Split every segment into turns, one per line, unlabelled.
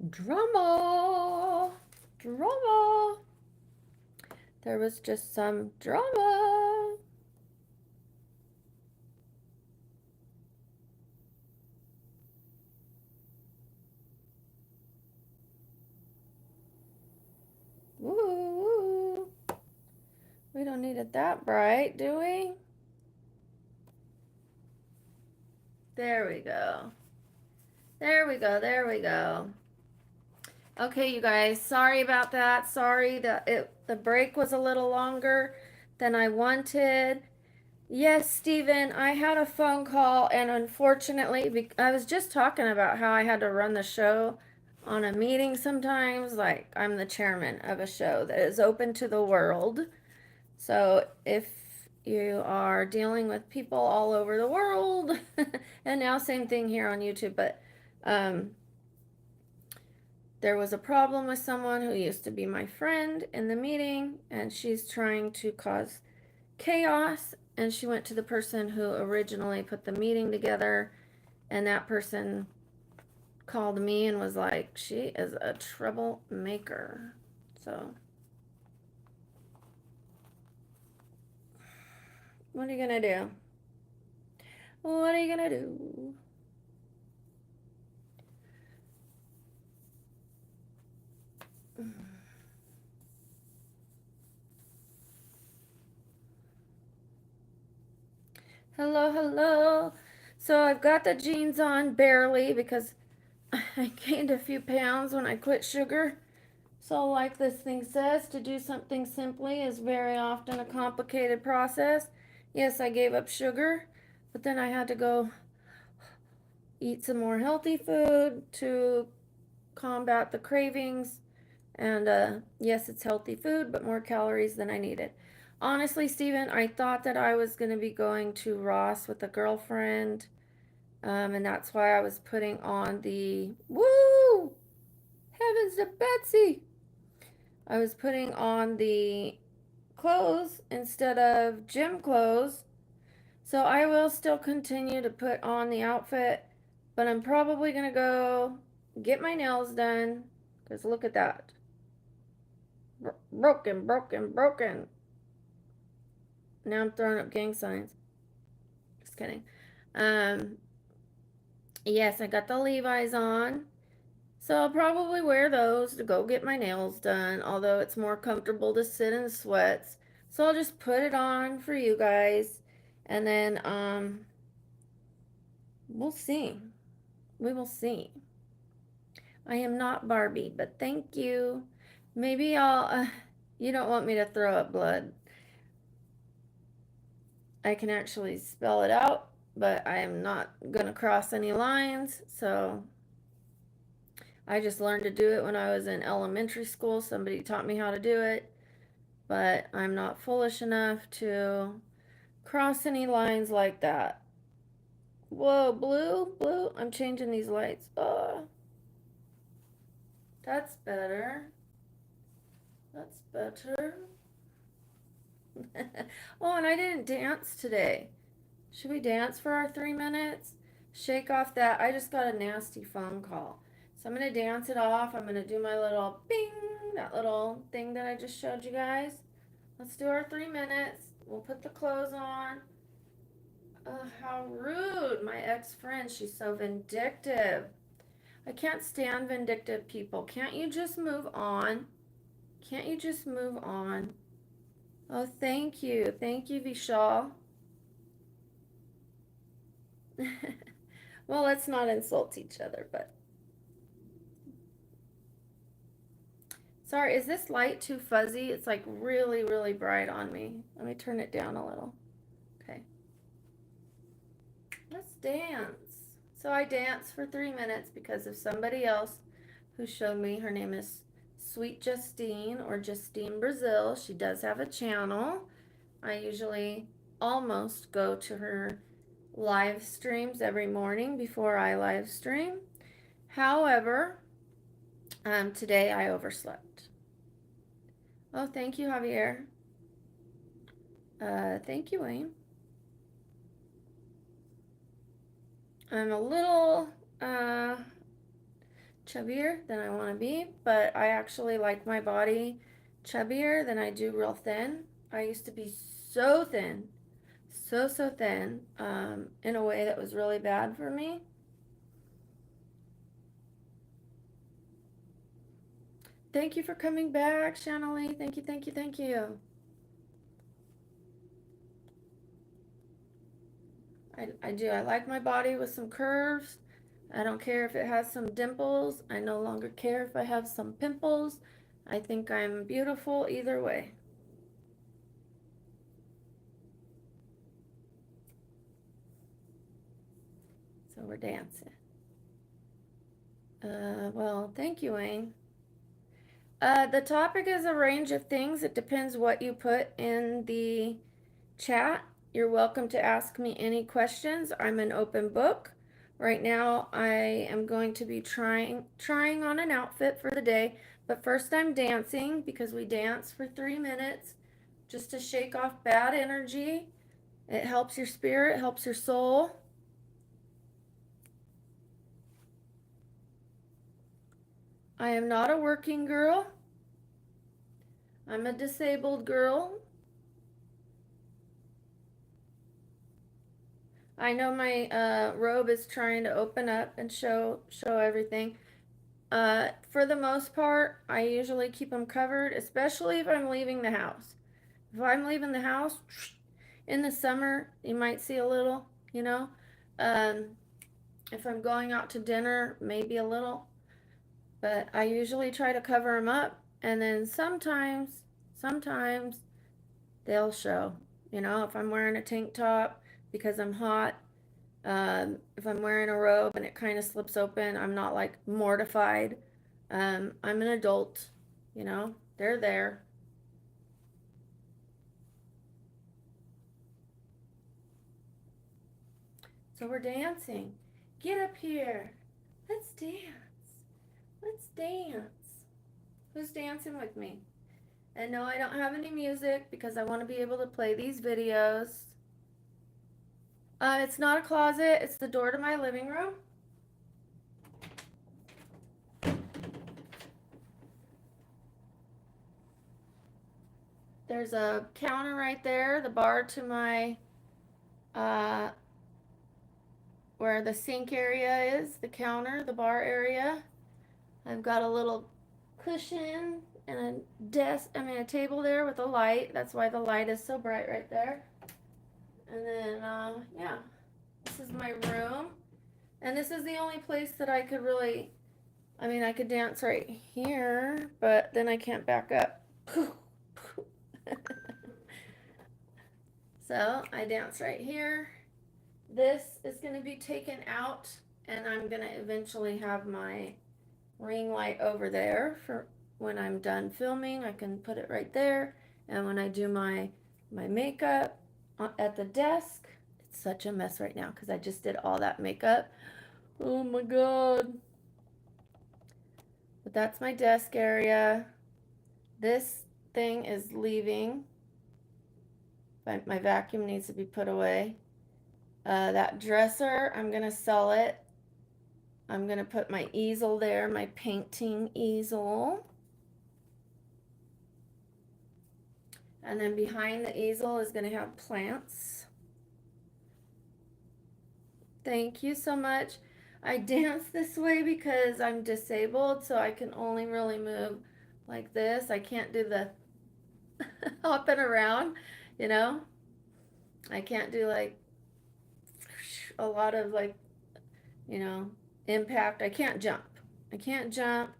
Drama. Drama. There was just some drama. Woo. We don't need it that bright, do we? There we go. There we go. There we go. Okay, you guys, sorry about that. Sorry that the break was a little longer than I wanted. Yes, Stephen, I had a phone call, and unfortunately, I was just talking about how I had to run the show on a meeting sometimes. Like, I'm the chairman of a show that is open to the world. So, if you are dealing with people all over the world, and now same thing here on YouTube, but um, there was a problem with someone who used to be my friend in the meeting, and she's trying to cause chaos. And she went to the person who originally put the meeting together, and that person called me and was like, she is a troublemaker. So, what are you gonna do? What are you gonna do? Hello, hello. So I've got the jeans on barely because I gained a few pounds when I quit sugar. So, like this thing says, to do something simply is very often a complicated process. Yes, I gave up sugar, but then I had to go eat some more healthy food to combat the cravings. And yes, it's healthy food, but more calories than I needed. Honestly, Stephen, I thought that I was going to be going to Ross with a girlfriend, and that's why I was putting on the woo heavens to Betsy. I was putting on the clothes instead of gym clothes. So I will still continue to put on the outfit, but I'm probably going to go get my nails done. Because look at that. Broken, broken, broken. Now I'm throwing up gang signs. Just kidding. Um, yes, I got the Levi's on. So I'll probably wear those to go get my nails done, although it's more comfortable to sit in sweats. So I'll just put it on for you guys, and then we'll see. We will see. I am not Barbie, but thank you. Maybe I'll you don't want me to throw up blood. I can actually spell it out, but I am not going to cross any lines, so I just learned to do it when I was in elementary school. Somebody taught me how to do it, but I'm not foolish enough to cross any lines like that. Whoa, blue, blue. I'm changing these lights. Oh, that's better. That's better. Oh, and I didn't dance today. Should we dance for our 3 minutes? Shake off that. I just got a nasty phone call. So I'm going to dance it off. I'm going to do my little bing, that little thing that I just showed you guys. Let's do our 3 minutes. We'll put the clothes on. How rude. My ex-friend, she's so vindictive. I can't stand vindictive people. Can't you just move on? Can't you just move on? Oh, thank you. Thank you, Vishal. Well, let's not insult each other, but sorry, is this light too fuzzy? It's like really, really bright on me. Let me turn it down a little. Okay. Let's dance. So I danced for 3 minutes because of somebody else who showed me. Her name is Sweet Justine or Justine Brazil. She does have a channel. I usually almost go to her live streams every morning before I live stream. However, today I overslept. Oh, thank you, Javier. Thank you, Wayne. I'm a little chubbier than I want to be, but I actually like my body chubbier than I do real thin. I used to be so thin, so thin, in a way that was really bad for me. Thank you for coming back, Shannalee. Thank you, thank you, thank you. I do. I like my body with some curves. I don't care if it has some dimples. I no longer care if I have some pimples. I think I'm beautiful either way. So we're dancing. Well, thank you, Wayne. The topic is a range of things. It depends what you put in the chat. You're welcome to ask me any questions. I'm an open book. Right now, I am going to be trying on an outfit for the day, but first I'm dancing because we dance for 3 minutes just to shake off bad energy. It helps your spirit, helps your soul. I am not a working girl. I'm a disabled girl. I know my robe is trying to open up and show everything. For the most part, I usually keep them covered, especially if I'm leaving the house. If I'm leaving the house in the summer, you might see a little, you know. Um, if I'm going out to dinner, maybe a little, but I usually try to cover them up, and then sometimes they'll show. You know, if I'm wearing a tank top because I'm hot, if I'm wearing a robe and it kind of slips open, I'm not like mortified. I'm an adult, you know, they're there. So we're dancing. Get up here. Let's dance. Let's dance. Who's dancing with me? And no, I don't have any music because I want to be able to play these videos. It's not a closet, it's the door to my living room. There's a counter right there, the bar to my, where the sink area is, the counter, the bar area. I've got a little cushion and a table there with a light. That's why the light is so bright right there. And then, yeah, this is my room. And this is the only place that I could really, I could dance right here, but then I can't back up. So I dance right here. This is going to be taken out, and I'm going to eventually have my ring light over there for when I'm done filming. I can put it right there, and when I do my makeup at the desk, it's such a mess right now because I just did all that makeup. Oh my god. But that's my desk area. This thing is leaving. My vacuum needs to be put away. That dresser, I'm gonna sell it. I'm gonna put my easel there, my painting easel. And then behind the easel is gonna have plants. Thank you so much. I dance this way because I'm disabled, so I can only really move like this. I can't do the hopping around, you know. I can't do like a lot of like, you know, impact. I can't jump. I can't jump.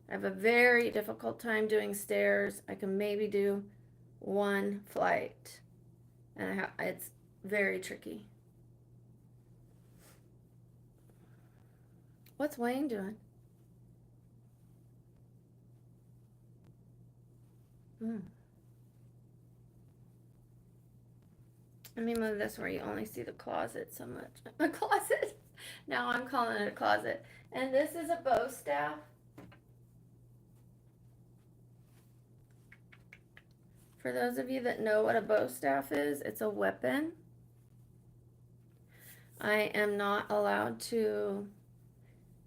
I have a very difficult time doing stairs. I can maybe do one flight, and it's very tricky. What's Wayne doing? Mm. Let me move this where you only see the closet so much. A closet. Now I'm calling it a closet. And this is a bow staff. For those of you that know what a bow staff is, it's a weapon. I am not allowed to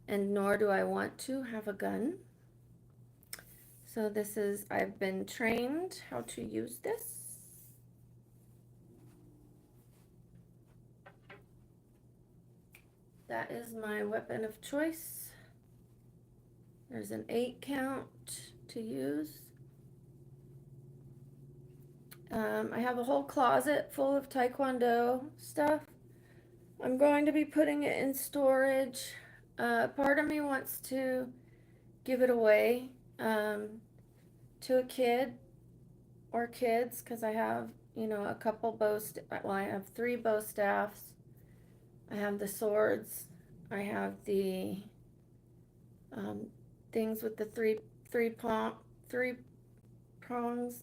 and nor do I want to have a gun. So I've been trained how to use this. That is my weapon of choice. There's an 8 count to use. I have a whole closet full of Taekwondo stuff. I'm going to be putting it in storage. Part of me wants to give it away to a kid or kids, because I have, a couple I have 3 bow staffs. I have the swords. I have the things with the three prongs.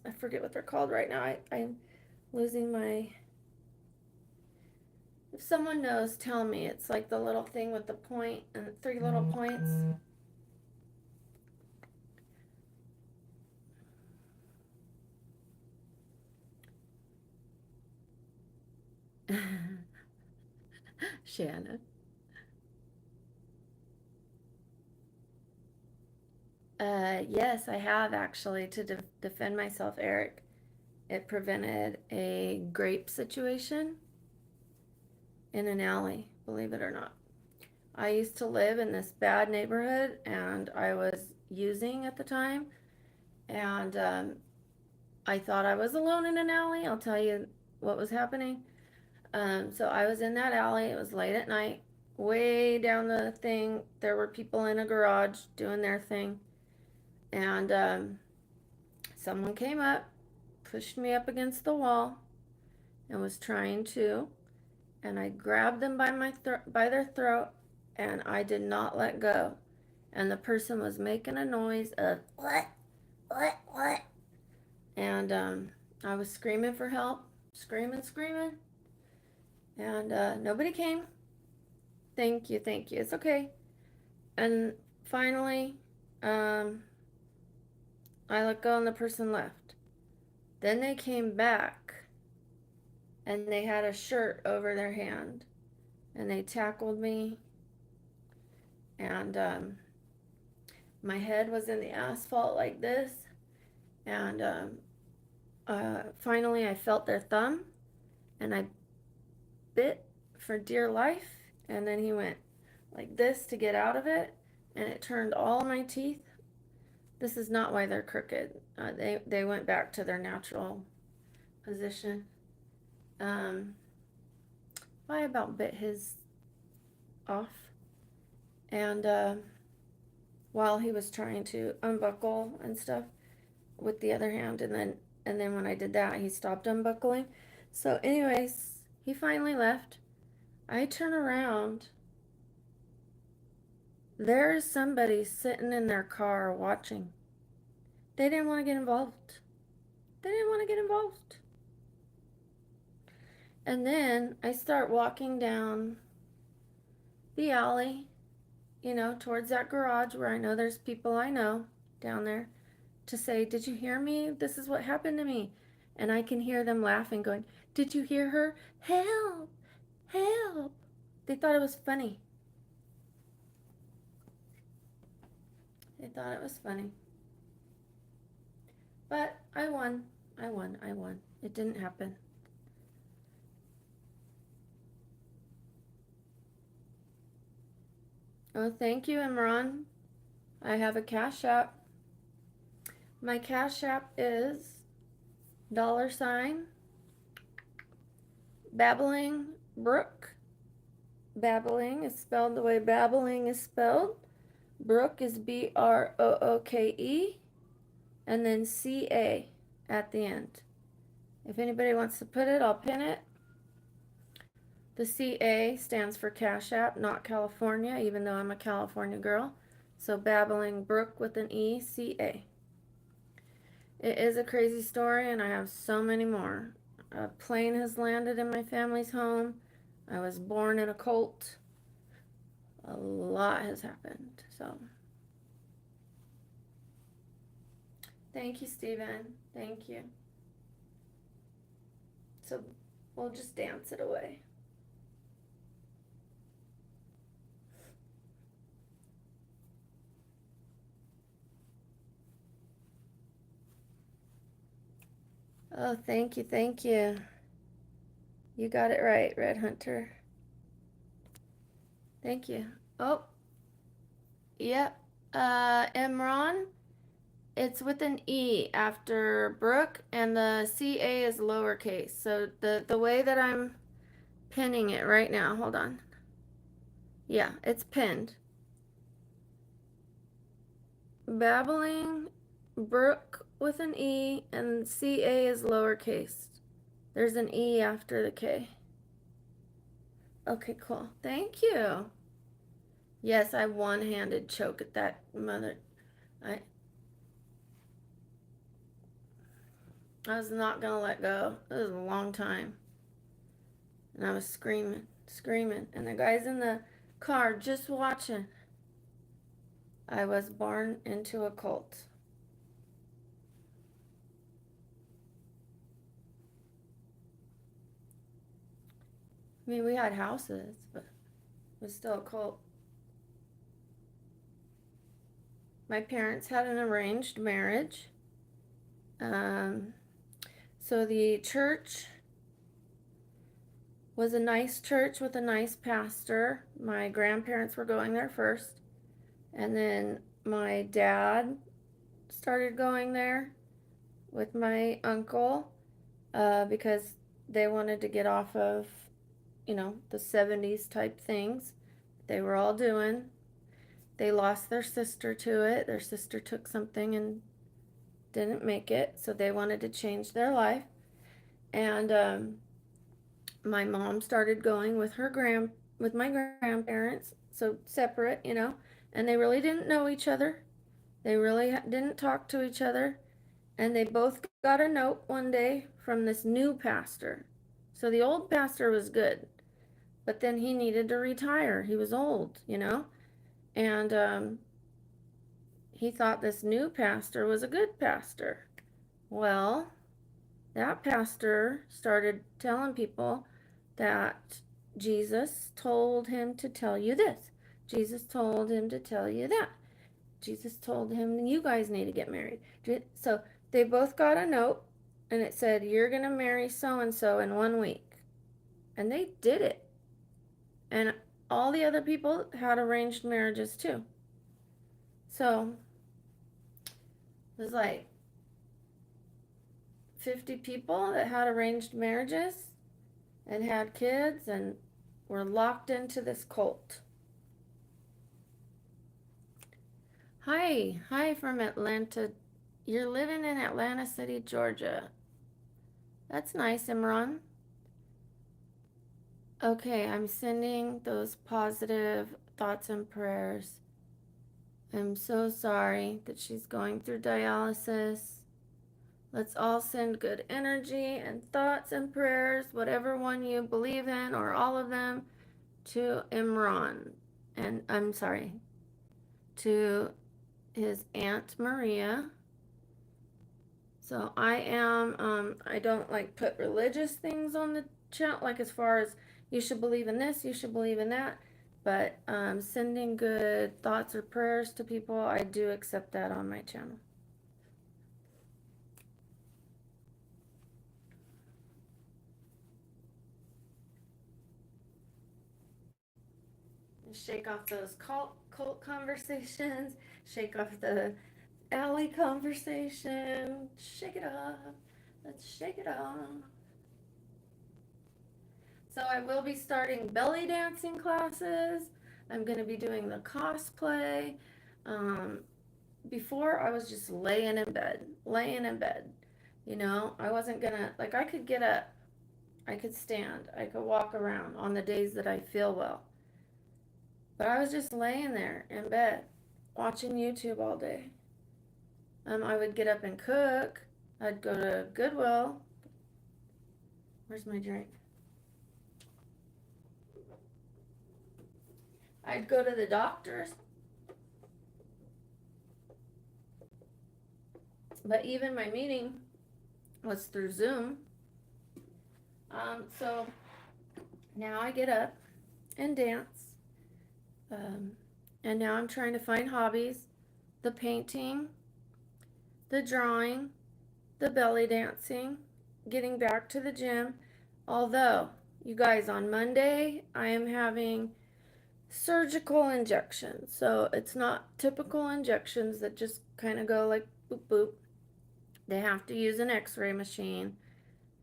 I forget what they're called right now. I'm losing my. If someone knows, tell me. It's like the little thing with the point and 3 little points. Shanna. Yes, I have actually to defend myself, Eric. It prevented a grape situation in an alley, believe it or not. I used to live in this bad neighborhood, and I was using at the time, and I thought I was alone in an alley. I'll tell you what was happening. So I was in that alley. It was late at night. Way down the thing, there were people in a garage doing their thing, and someone came up, pushed me up against the wall, and was trying to, and I grabbed them by their throat, and I did not let go. And the person was making a noise of what, and I was screaming for help, screaming, and nobody came. Thank you, it's okay. And finally, I let go and the person left. Then they came back, and they had a shirt over their hand, and they tackled me, and my head was in the asphalt like this, and finally I felt their thumb, and I bit for dear life, and then he went like this to get out of it, and it turned all my teeth. This is not why they're crooked. They went back to their natural position. I about bit his off, and while he was trying to unbuckle and stuff with the other hand, and then when I did that, he stopped unbuckling. So anyways, he finally left. I turn around. There's somebody sitting in their car watching. They didn't want to get involved. And then I start walking down the alley, towards that garage where I know there's people I know down there, to say, "Did you hear me? This is what happened to me." And I can hear them laughing, going, "Did you hear her? Help! Help!" They thought it was funny. But I won. It didn't happen. Oh, thank you, Imran. I have a Cash App. My Cash App is $ BabblingBrooke. Babbling is spelled the way babbling is spelled. Brooke is Brooke, and then CA at the end. If anybody wants to put it, I'll pin it. The CA stands for Cash App, not California, even though I'm a California girl. So BabblingBrooke with an E, CA. It is a crazy story, and I have so many more. A plane has landed in my family's home. I was born in a cult. A lot has happened. So thank you, Stephen. Thank you. So we'll just dance it away. Oh, thank you, thank you. You got it right, Red Hunter. Thank you. Oh, yep. Imran, it's with an E after Brooke, and the CA is lowercase. So the way that I'm pinning it right now, hold on. Yeah, it's pinned. Babbling Brooke with an E, and CA is lowercase. There's an E after the K. Okay, cool. Thank you. Yes, I one-handed choke at that mother. I I was not gonna let go. It was a long time. And I was screaming, screaming. And the guy's in the car just watching. I was born into a cult. I mean, we had houses, but it was still a cult. My parents had an arranged marriage. Um, so the church was a nice church with a nice pastor. My grandparents were going there first. And then my dad started going there with my uncle because they wanted to get off of, the 70s type things they were all doing. They lost their sister to it. Their sister took something and didn't make it, so they wanted to change their life. And my mom started going with with my grandparents, so separate, and they really didn't know each other. They really didn't talk to each other. And they both got a note one day from this new pastor. So the old pastor was good, but then he needed to retire. He was old, and he thought this new pastor was a good pastor. Well, that pastor started telling people that Jesus told him to tell you this. Jesus told him to tell you that. Jesus told him, you guys need to get married. So they both got a note and it said, you're going to marry so and so in 1 week. And they did it. And all the other people had arranged marriages too. So there's like 50 people that had arranged marriages and had kids and were locked into this cult. Hi from Atlanta. You're living in Atlanta City, Georgia. That's nice, Imran. Okay, I'm sending those positive thoughts and prayers. I'm so sorry that she's going through dialysis. Let's all send good energy and thoughts and prayers, whatever one you believe in or all of them, to Imran. And I'm sorry, to his Aunt Maria. So I don't like put religious things on the channel, like as far as you should believe in this, you should believe in that. But sending good thoughts or prayers to people, I do accept that on my channel. Shake off those cult conversations, shake off the alley conversation, shake it off. Let's shake it off. So I will be starting belly dancing classes. I'm going to be doing the cosplay. Um, Before I was just laying in bed. I wasn't gonna, like, I could get up, I could stand, I could walk around on the days that I feel well. But I was just laying there in bed, watching YouTube all day. I would get up and cook. I'd go to Goodwill. Where's my drink? I'd go to the doctor's. But even my meeting was through Zoom. So now I get up and dance. And now I'm trying to find hobbies: the painting, the drawing, the belly dancing. getting back to the gym. Although, you guys, on Monday, I am having surgical injections. So it's not typical injections that just kind of go like boop boop. They have to use an x-ray machine,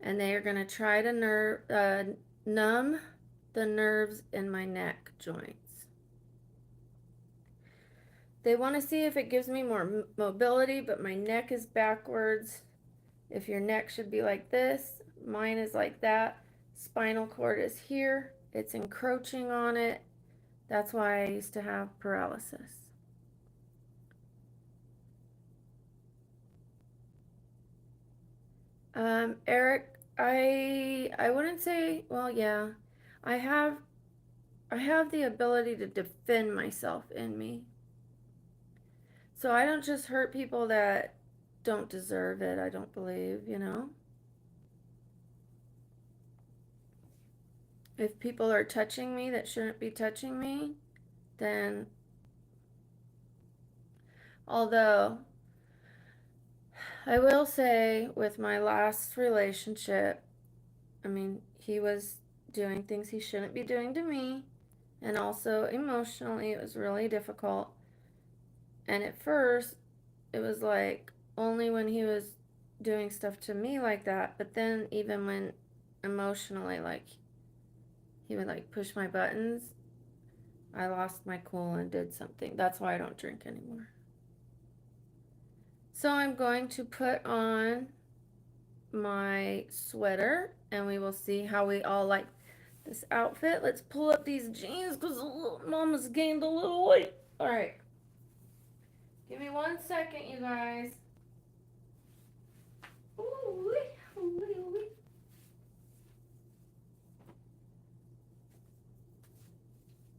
and they are going to try to numb the nerves in my neck joints. They want to see if it gives me more mobility, but my neck is backwards. If your neck should be like this, mine is like that. Spinal cord is here. It's encroaching on it. That's why I used to have paralysis. Eric, I wouldn't say, well, yeah. I have I have the ability to defend myself in me. So I don't just hurt people that don't deserve it, I don't believe. If people are touching me that shouldn't be touching me, then, although I will say with my last relationship, I mean, he was doing things he shouldn't be doing to me, and also emotionally, it was really difficult. And at first, it was like only when he was doing stuff to me like that, but then even when emotionally, like he would like push my buttons, I lost my cool and did something. That's why I don't drink anymore. So I'm going to put on my sweater and we will see how we all like this outfit. Let's pull up these jeans because Mama's gained a little weight. All right. Give me 1 second, you guys. Ooh, ooh, ooh.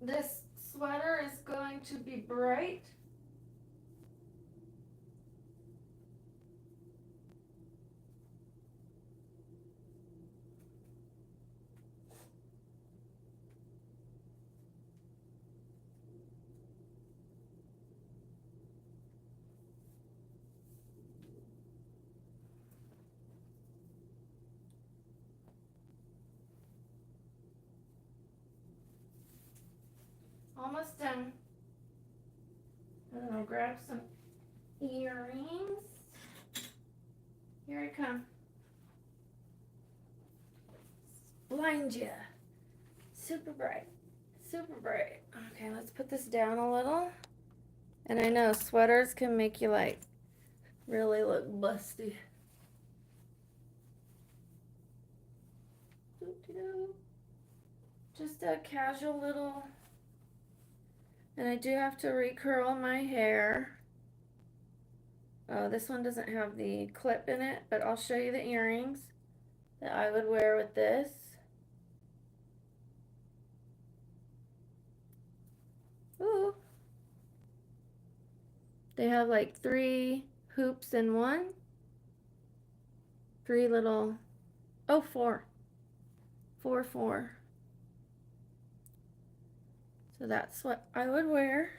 This sweater is going to be bright. Almost done. I'm gonna grab some earrings. Here I come. Blind you. Super bright. Super bright. Okay, let's put this down a little. And I know sweaters can make you like really look busty. Just a casual little. And I do have to recurl my hair. Oh, this one doesn't have the clip in it, but I'll show you the earrings that I would wear with this. Ooh. They have like 3 hoops in one. 3 little, oh, 4. 4, 4. So that's what I would wear.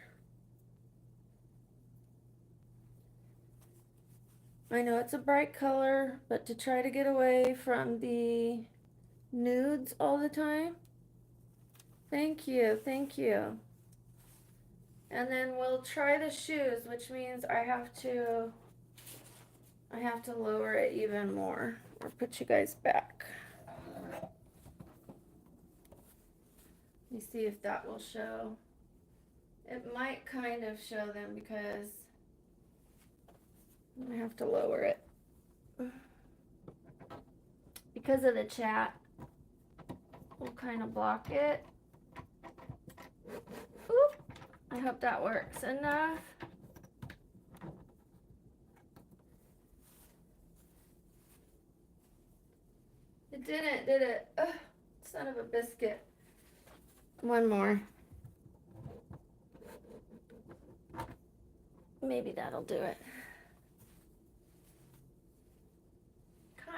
I know it's a bright color, but to try to get away from the nudes all the time. Thank you, thank you. And then we'll try the shoes, which means I have to lower it even more or put you guys back. Let me see if that will show. It might kind of show them because I have to lower it. Because of the chat, we'll kind of block it. Oop. I hope that works enough. It didn't, did it? Ugh, son of a biscuit. One more. Maybe that'll do it.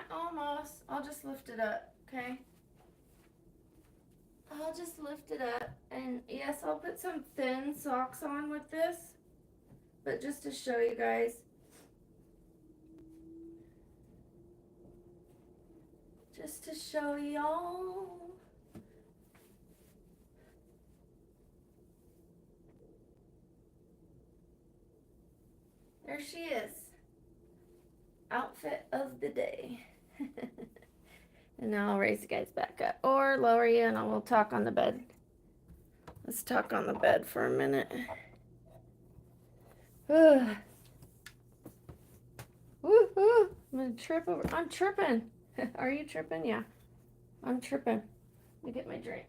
Almost. I'll just lift it up, okay? I'll just lift it up. And yes, I'll put some thin socks on with this. But just to show you guys. just to show y'all. There she is. Outfit of the day. And now I'll raise you guys back up or lower you and we'll talk on the bed. Let's talk on the bed for a minute. I'm gonna trip over. I'm tripping. Are you tripping? Yeah, I'm tripping. Let me get my drink.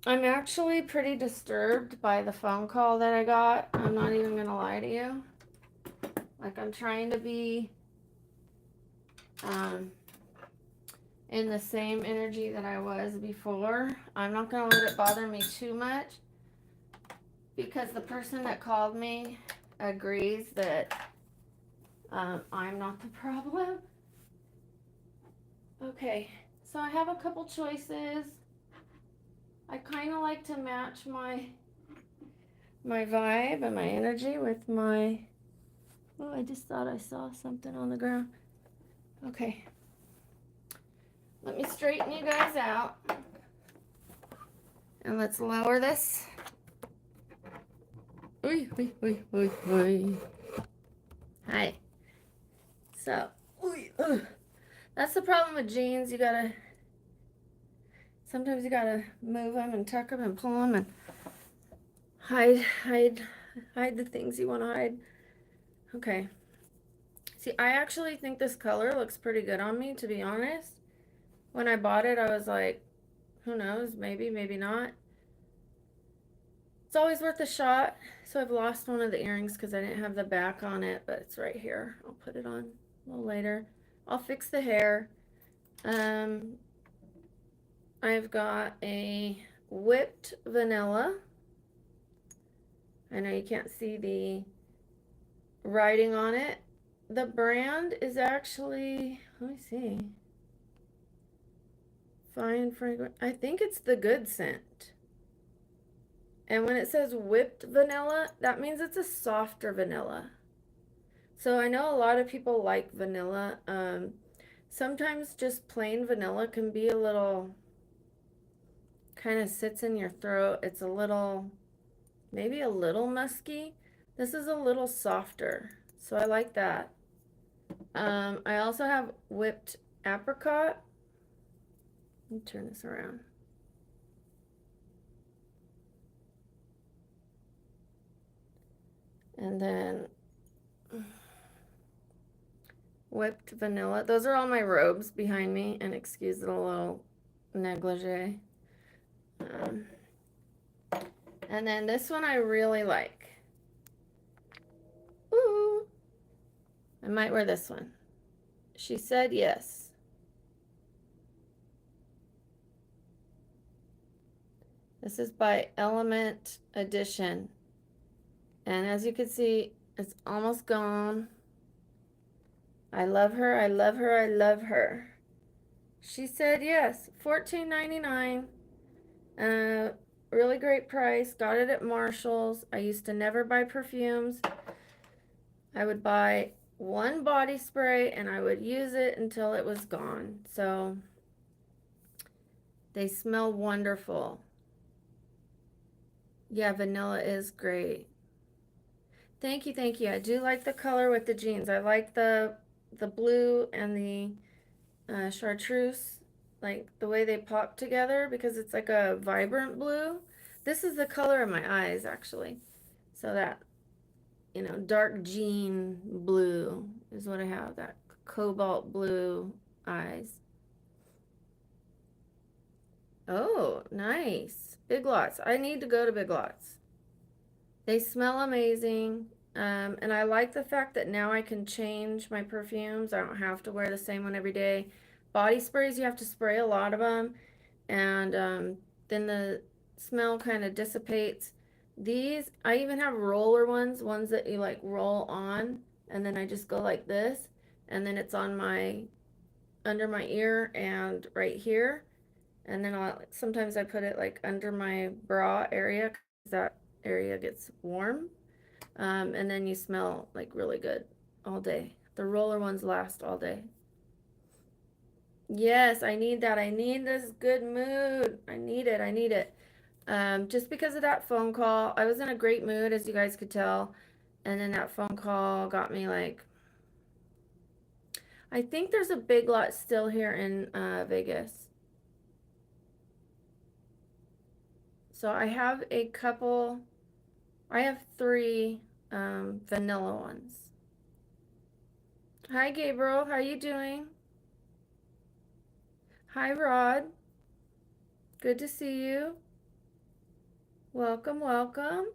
I'm actually pretty disturbed by the phone call that I got. I'm not even gonna lie to you. Like, I'm trying to be in the same energy that I was before. I'm not gonna let it bother me too much because the person that called me agrees that I'm not the problem. Okay, so I have a couple choices. I kind of like to match my vibe and my energy with my... Oh, I just thought I saw something on the ground. Okay. Let me straighten you guys out. And let's lower this. Oy, oy, oy, oy, oy. Hi. So, that's the problem with jeans. Sometimes you gotta move them and tuck them and pull them and hide the things you want to hide. Okay. See, I actually think this color looks pretty good on me, to be honest. When I bought it, I was like, who knows, maybe, maybe not. It's always worth a shot. So I've lost one of the earrings because I didn't have the back on it, but it's right here. I'll put it on a little later. I'll fix the hair. I've got a whipped vanilla. I know you can't see the writing on it. The brand is actually, let me see. Fine fragrance. I think it's the Good Scent. And when it says whipped vanilla, that means it's a softer vanilla. So I know a lot of people like vanilla. Sometimes just plain vanilla can be a little, kind of sits in your throat. It's a little, maybe a little musky. This is a little softer, so I like that. I also have whipped apricot. Let me turn this around. And then whipped vanilla. Those are all my robes behind me, and excuse the little negligee. And then this one I really like. Ooh, I might wear this one. She said yes. This is by Element Edition. And as you can see, it's almost gone. I love her, I love her, I love her. She said yes, $14.99. Really great price. Got it at Marshall's. I used to never buy perfumes. I would buy one body spray and I would use it until it was gone. So they smell wonderful. Yeah, vanilla is great. Thank you, thank you. I do like the color with the jeans. I like the blue and the chartreuse, like the way they pop together because it's like a vibrant blue. This is the color of my eyes, actually. So that, you know, dark jean blue is what I have, that cobalt blue eyes. Oh, nice. Big Lots. I need to go to Big Lots. They smell amazing. And I like the fact that now I can change my perfumes. I don't have to wear the same one every day. Body sprays, you have to spray a lot of them. And then the smell kind of dissipates. These, I even have roller ones that you like roll on. And then I just go like this. And then it's on under my ear and right here. And then sometimes I put it like under my bra area because that area gets warm. And then you smell like really good all day. The roller ones last all day. Yes, I need that. I need this good mood. I need it. I need it. Just because of that phone call, I was in a great mood, as you guys could tell. And then that phone call got me like, I think there's a Big Lot still here in Vegas. So I have a couple, I have three vanilla ones. Hi, Gabriel. How you doing? Hi, Rod. Good to see you. Welcome, welcome.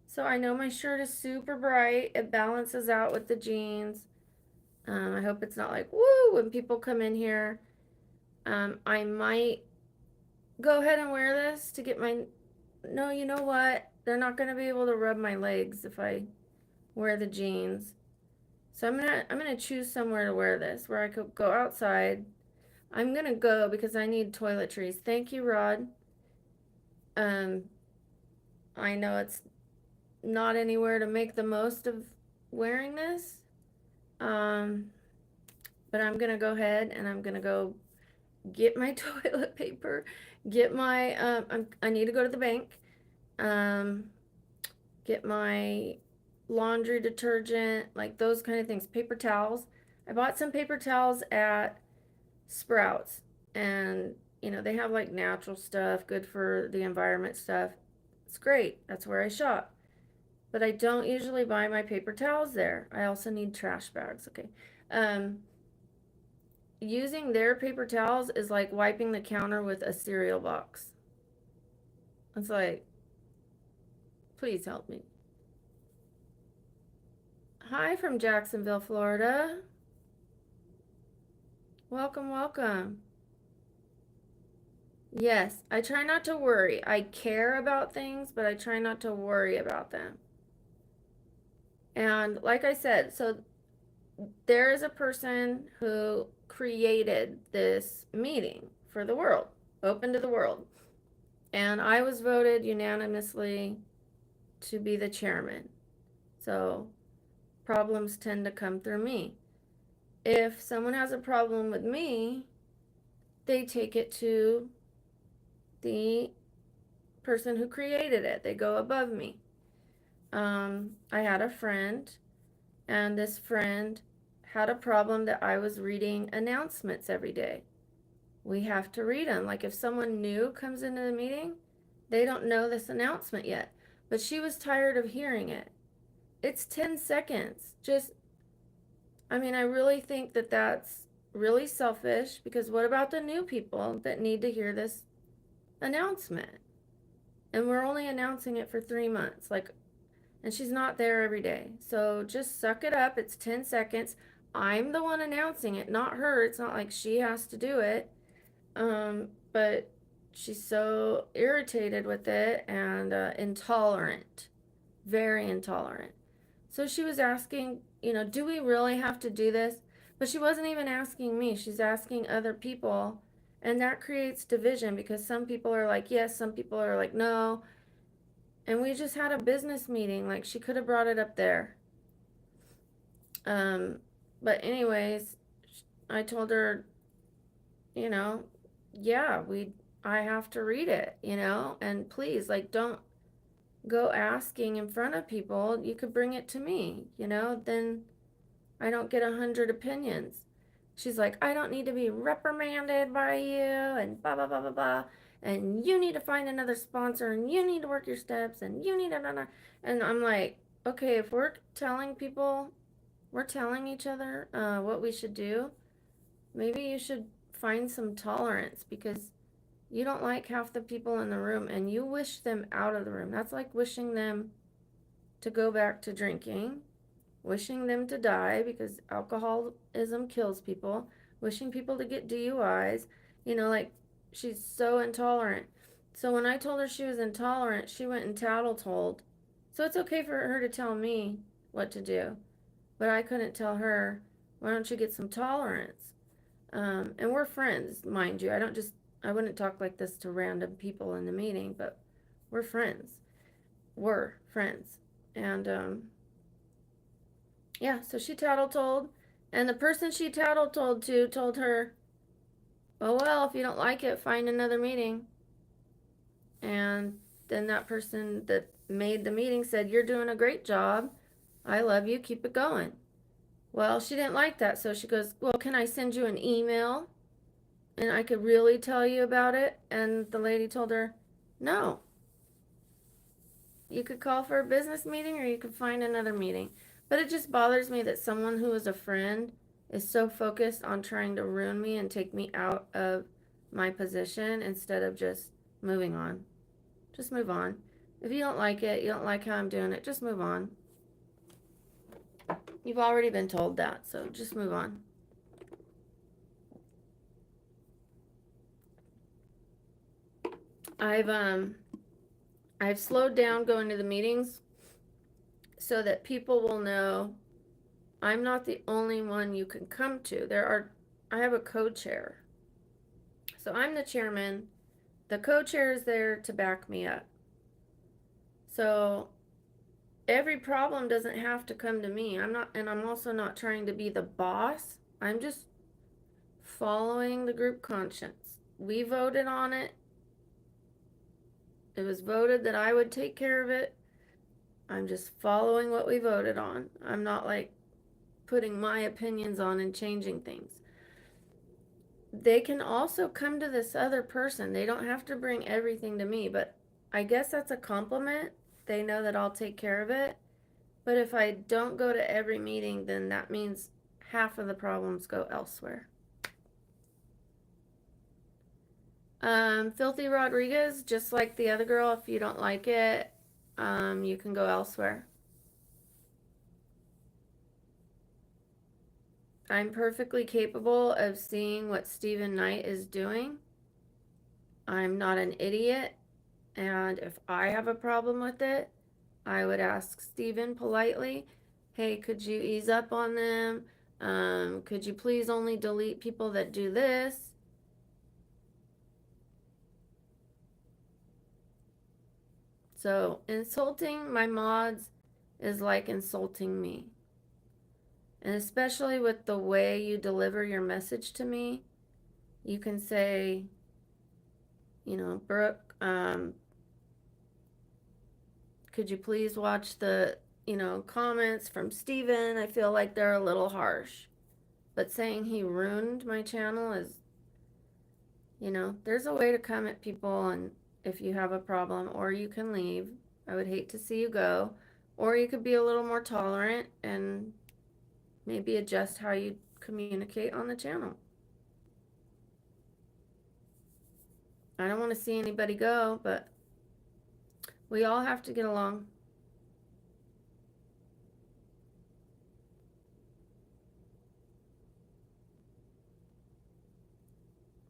So I know my shirt is super bright. It balances out with the jeans. I hope it's not like, woo, when people come in here. I might go ahead and wear this to get my, no, you know what? They're not going to be able to rub my legs if I wear the jeans. So I'm gonna choose somewhere to wear this where I could go outside. I'm gonna go because I need toiletries. Thank you, Rod. Um, I know it's not anywhere to make the most of wearing this. Um, but I'm gonna go ahead and I'm gonna go get my toilet paper, get my I need to go to the bank. Um, get my laundry detergent, like those kind of things, paper towels. I bought some paper towels at Sprouts, and they have like natural stuff, good for the environment stuff. It's great. That's where I shop. But I don't usually buy my paper towels there. I also need trash bags. Okay. Um, Using their paper towels is like wiping the counter with a cereal box. It's like, please help me. Hi from Jacksonville, Florida. Welcome, welcome. Yes, I try not to worry. I care about things, but I try not to worry about them. And like I said, so there is a person who created this meeting for the world, open to the world. And I was voted unanimously to be the chairman. So problems tend to come through me. If someone has a problem with me, they take it to the person who created it. They go above me. I had a friend, and this friend had a problem that I was reading announcements every day. We have to read them. Like if someone new comes into the meeting, they don't know this announcement yet. But she was tired of hearing it. It's 10 seconds. I mean, I really think that that's really selfish because what about the new people that need to hear this announcement? And we're only announcing it for 3 months. And she's not there every day. So just suck it up. It's 10 seconds. I'm the one announcing it, not her. It's not like she has to do it. But she's so irritated with it and intolerant, very intolerant. So she was asking, do we really have to do this? But she wasn't even asking me. She's asking other people. And that creates division because some people are like, yes, some people are like, no. And we just had a business meeting. Like she could have brought it up there. Um, but anyways, I told her, you know, yeah, I have to read it, and please, like, don't go asking in front of people. You could bring it to me, then I don't get 100 opinions. She's like, I don't need to be reprimanded by you, and blah, blah, blah, blah, blah. And you need to find another sponsor, and you need to work your steps, and you need to, and I'm like, okay, if we're telling people, we're telling each other what we should do, maybe you should find some tolerance because you don't like half the people in the room and you wish them out of the room. That's like wishing them to go back to drinking, wishing them to die because alcoholism kills people, wishing people to get DUIs, like she's so intolerant. So when I told her she was intolerant, she went and tattle told. So it's okay for her to tell me what to do, but I couldn't tell her, why don't you get some tolerance? And we're friends, mind you. I wouldn't talk like this to random people in the meeting, but we're friends. We're friends. And yeah, so she tattle told. And the person she tattle told to told her, Oh, well, if you don't like it, find another meeting. And then that person that made the meeting said, "You're doing a great job. I love you. Keep it going." Well, she didn't like that. So she goes, "Well, can I send you an email and I could really tell you about it?" And the lady told her, "No, you could call for a business meeting or you could find another meeting." But it just bothers me that someone who is a friend is so focused on trying to ruin me and take me out of my position instead of just moving on. Just move on. If you don't like it, you don't like how I'm doing it, just move on. You've already been told that, so just move on. I've um I've slowed down going to the meetings so that people will know I'm not the only one you can come to. I have a co-chair. So I'm the chairman. The co-chair is there to back me up. So every problem doesn't have to come to me. I'm also not trying to be the boss. I'm just following the group conscience. We voted on it. It was voted that I would take care of it. I'm just following what we voted on. I'm not like putting my opinions on and changing things. They can also come to this other person. They don't have to bring everything to me, but I guess that's a compliment. They know that I'll take care of it. But if I don't go to every meeting, then that means half of the problems go elsewhere. Filthy Rodriguez, just like the other girl, if you don't like it, you can go elsewhere. I'm perfectly capable of seeing what Stephen Knight is doing. I'm not an idiot, and if I have a problem with it, I would ask Stephen politely, "Hey, could you ease up on them? Could you please only delete people that do this?" So, insulting my mods is like insulting me. And especially with the way you deliver your message to me, you can say, "Brooke, could you please watch the, comments from Steven? I feel like they're a little harsh." But saying he ruined my channel is, there's a way to come at people, and if you have a problem, or you can leave. I would hate to see you go. Or you could be a little more tolerant and maybe adjust how you communicate on the channel. I don't want to see anybody go, but we all have to get along.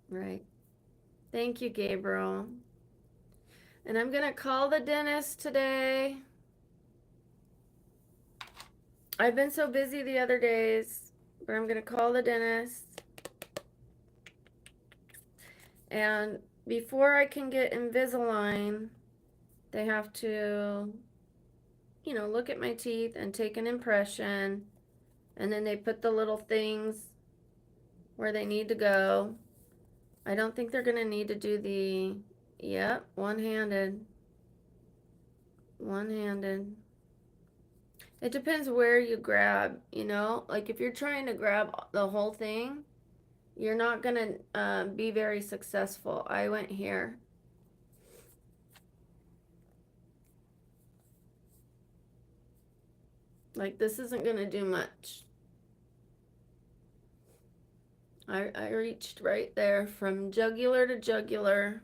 Right. Thank you, Gabriel. And I'm going to call the dentist today. I've been so busy the other days, but I'm going to call the dentist. And before I can get Invisalign, they have to, look at my teeth and take an impression. And then they put the little things where they need to go. I don't think they're going to need to do yep, one-handed. One-handed. It depends where you grab, like if you're trying to grab the whole thing, you're not going to be very successful. I went here. Like this isn't going to do much. I reached right there from jugular to jugular.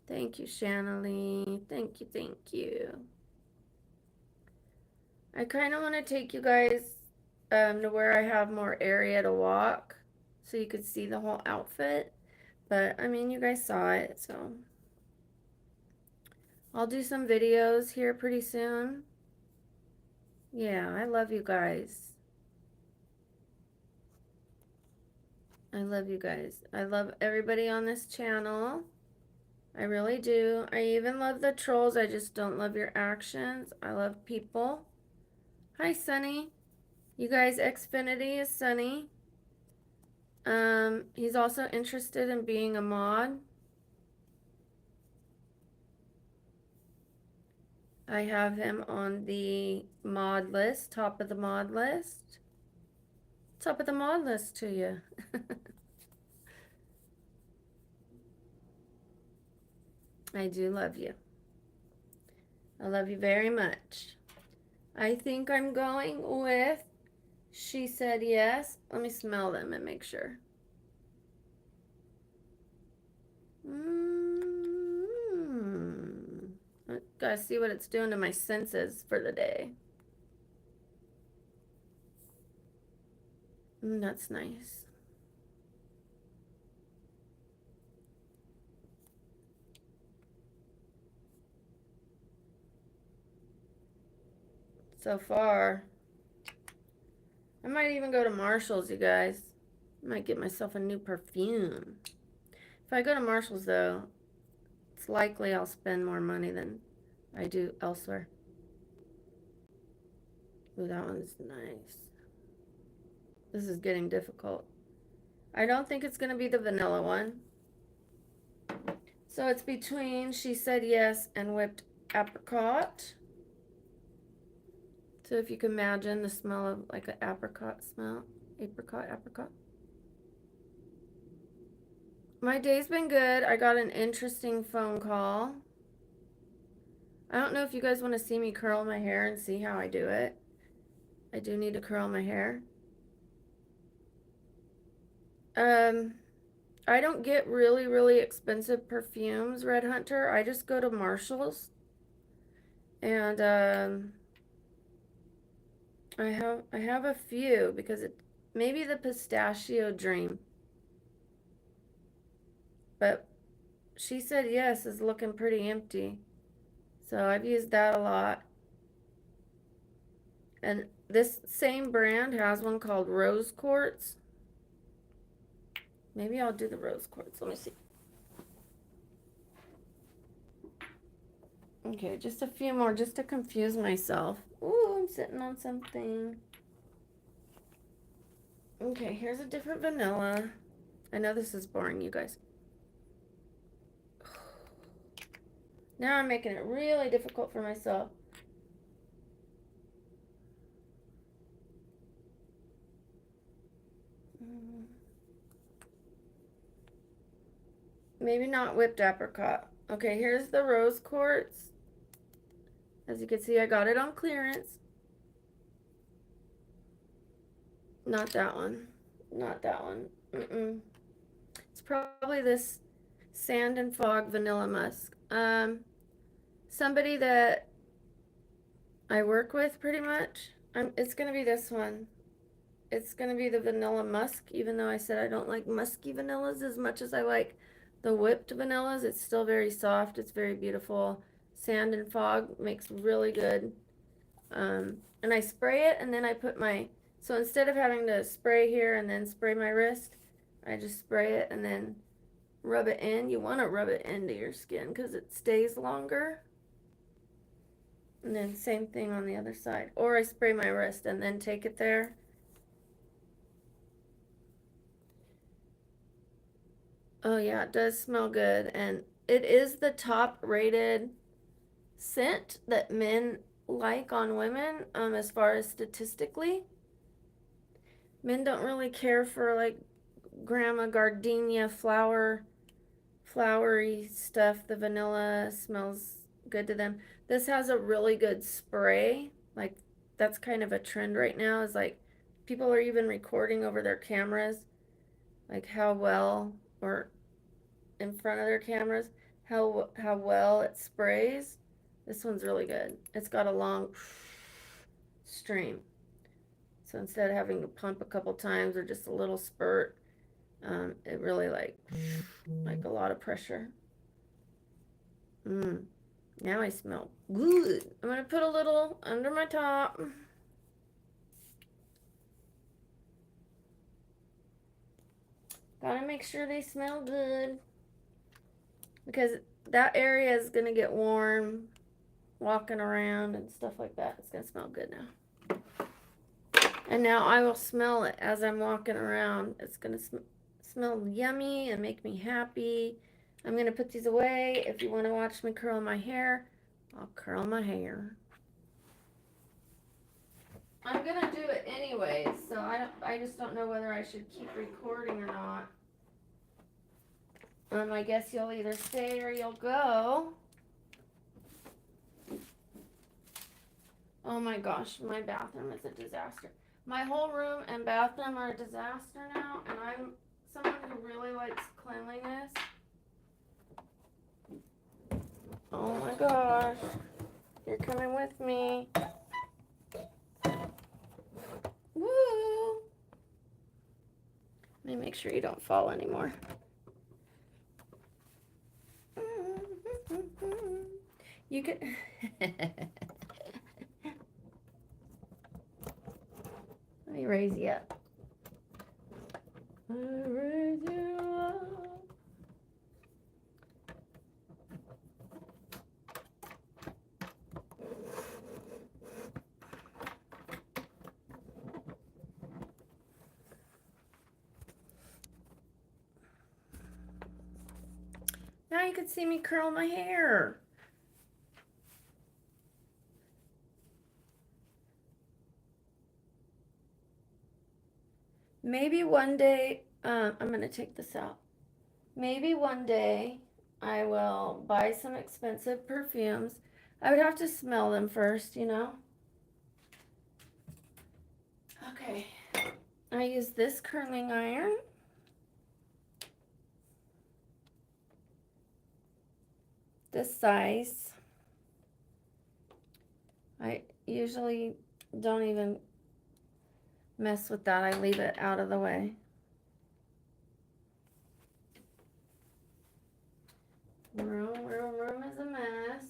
Thank you, Shanalee. Thank you, thank you. I kind of want to take you guys to where I have more area to walk so you could see the whole outfit. But, I mean, you guys saw it, so. I'll do some videos here pretty soon. Yeah, I love you guys. I love you guys. I love everybody on this channel. I really do. I even love the trolls. I just don't love your actions. I love people. Hi, Sunny. You guys, Xfinity is Sunny. He's also interested in being a mod. I have him on the mod list, top of the mod list. Top of the mod list to you. I do love you. I love you very much. I think I'm going with, she said yes. Let me smell them and make sure. I gotta see what it's doing to my senses for the day. That's nice. So far, I might even go to Marshall's, you guys. I might get myself a new perfume. If I go to Marshall's, though, it's likely I'll spend more money than I do elsewhere. Ooh, that one's nice. This is getting difficult. I don't think it's going to be the vanilla one. So it's between She Said Yes and Whipped Apricot. So if you can imagine the smell of like an apricot smell. Apricot. My day's been good. I got an interesting phone call. I don't know if you guys want to see me curl my hair and see how I do it. I do need to curl my hair. I don't get really, really expensive perfumes, Red Hunter. I just go to Marshall's. And I have a few because it maybe the Pistachio Dream. But She Said Yes is looking pretty empty. So I've used that a lot. And this same brand has one called Rose Quartz. Maybe I'll do the Rose Quartz. Let me see. Okay, just a few more just to confuse myself. Ooh, I'm sitting on something. Okay, here's a different vanilla. I know this is boring, you guys. Now I'm making it really difficult for myself. Maybe not whipped apricot. Okay, here's the Rose Quartz. As you can see, I got it on clearance. Not that one. Not that one. It's probably this Sand and Fog Vanilla Musk. Somebody that I work with pretty much. It's gonna be this one. It's gonna be the Vanilla Musk, even though I said I don't like musky vanillas as much as I like the whipped vanillas. It's still very soft. It's very beautiful. Sand and Fog makes really good. And I spray it, and then I put my, so instead of having to spray here and then spray my wrist, I just spray it and then rub it in. You want to rub it into your skin because it stays longer. And then same thing on the other side. Or I spray my wrist and then take it there. Oh yeah, it does smell good. And it is the top rated scent that men like on women, as far as statistically. Men don't really care for like grandma gardenia flowery stuff. The vanilla smells good to them. This has a really good spray. Like that's kind of a trend right now, is like people are even recording over their cameras, like how well, or in front of their cameras, how well it sprays. This one's really good. It's got a long stream. So instead of having to pump a couple times or just a little spurt, it really like a lot of pressure. Now I smell good. I'm gonna put a little under my top. Gotta make sure they smell good, because that area is gonna get warm walking around and stuff like that. It's gonna smell good now. And now I will smell it as I'm walking around. It's going to smell yummy and make me happy. I'm going to put these away. If you want to watch me curl my hair, I'll curl my hair. I'm going to do it anyways, so I just don't know whether I should keep recording or not. I guess you'll either stay or you'll go. Oh my gosh, my bathroom is a disaster. My whole room and bathroom are a disaster now, and I'm someone who really likes cleanliness. Oh my gosh, you're coming with me. Woo! Let me make sure you don't fall anymore. You could. Let me raise you up. I raise you up. Now you can see me curl my hair. Maybe one day, I'm going to take this out. Maybe one day I will buy some expensive perfumes. I would have to smell them first, you know. Okay, I use this curling iron. This size. I usually don't even mess with that. I leave it out of the way. Room is a mess.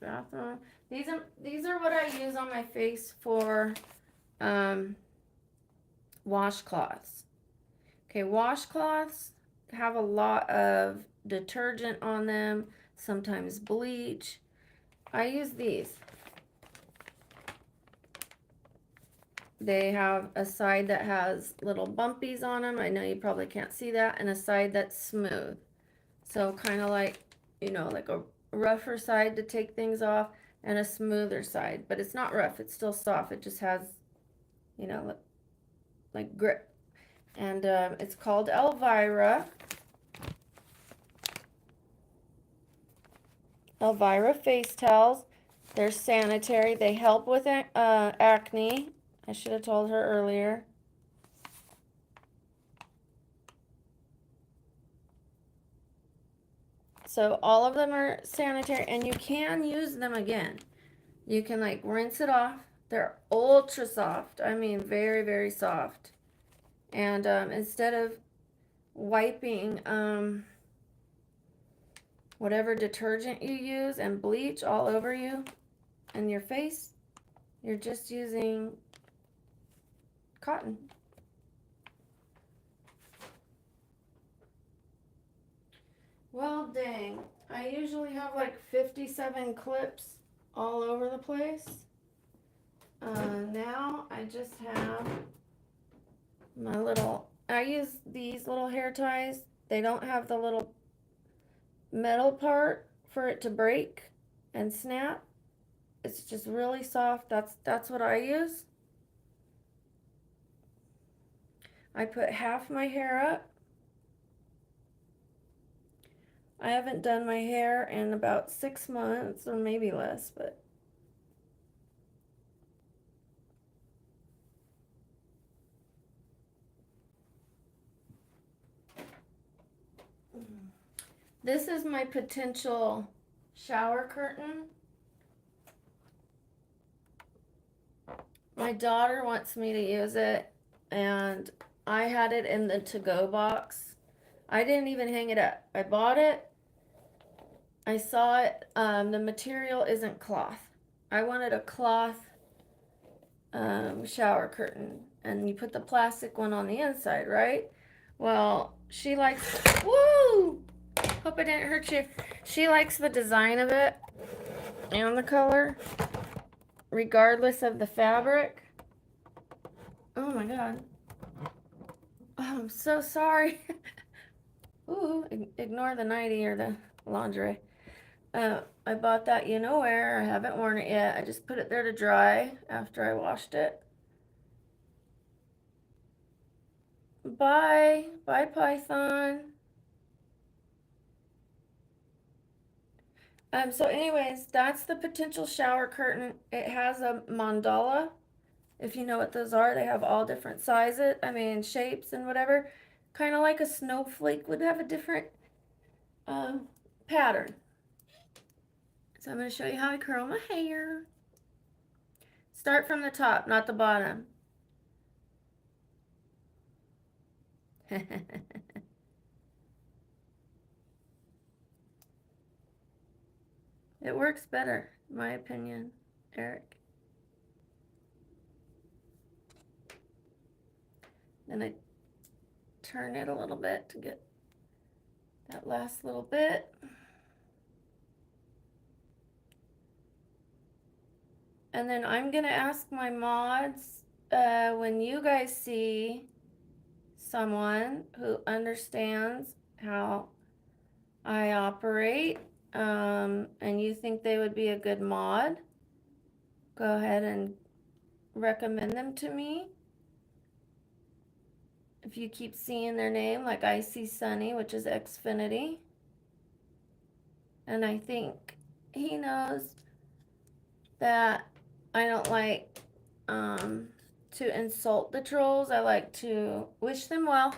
Bathroom. These are what I use on my face for washcloths. Okay, washcloths have a lot of detergent on them, sometimes bleach. I use these. They have a side that has little bumpies on them. I know you probably can't see that. And a side that's smooth. So kind of like, you know, like a rougher side to take things off and a smoother side. But it's not rough. It's still soft. It just has, you know, like grip. And it's called Elvira. Elvira face towels. They're sanitary. They help with acne. I should have told her earlier. So all of them are sanitary, and you can use them again. You can like rinse it off. They're ultra soft. I mean, very, very soft. And instead of wiping whatever detergent you use and bleach all over you and your face, you're just using cotton. Well, dang. I usually have like 57 clips all over the place. Now I just have my little, I use these little hair ties. They don't have the little metal part for it to break and snap. It's just really soft. That's what I use. I put half my hair up. I haven't done my hair in about 6 months or maybe less, but this is my potential shower curtain. My daughter wants me to use it, and I had it in the to-go box. I didn't even hang it up. I bought it. I saw it. The material isn't cloth. I wanted a cloth shower curtain, and you put the plastic one on the inside, right? Well, she likes, woo! Hope I didn't hurt you. She likes the design of it and the color. regardless of the fabric. Oh my God. Oh, I'm so sorry. Ooh, ignore the nightie or the lingerie. I bought that you know where. I haven't worn it yet. I just put it there to dry after I washed it. Bye. Bye, Python. So anyways, that's the potential shower curtain. It has a mandala. If you know what those are, they have all different sizes, shapes and whatever. Kind of like a snowflake would have a different pattern. So I'm going to show you how I curl my hair. Start from the top, not the bottom. It works better, in my opinion, Eric. Then I turn it a little bit to get that last little bit. And then I'm going to ask my mods, when you guys see someone who understands how I operate, and you think they would be a good mod, go ahead and recommend them to me. If you keep seeing their name, like I see Sunny, which is Xfinity, and I think he knows that I don't like to insult the trolls. I like to wish them well.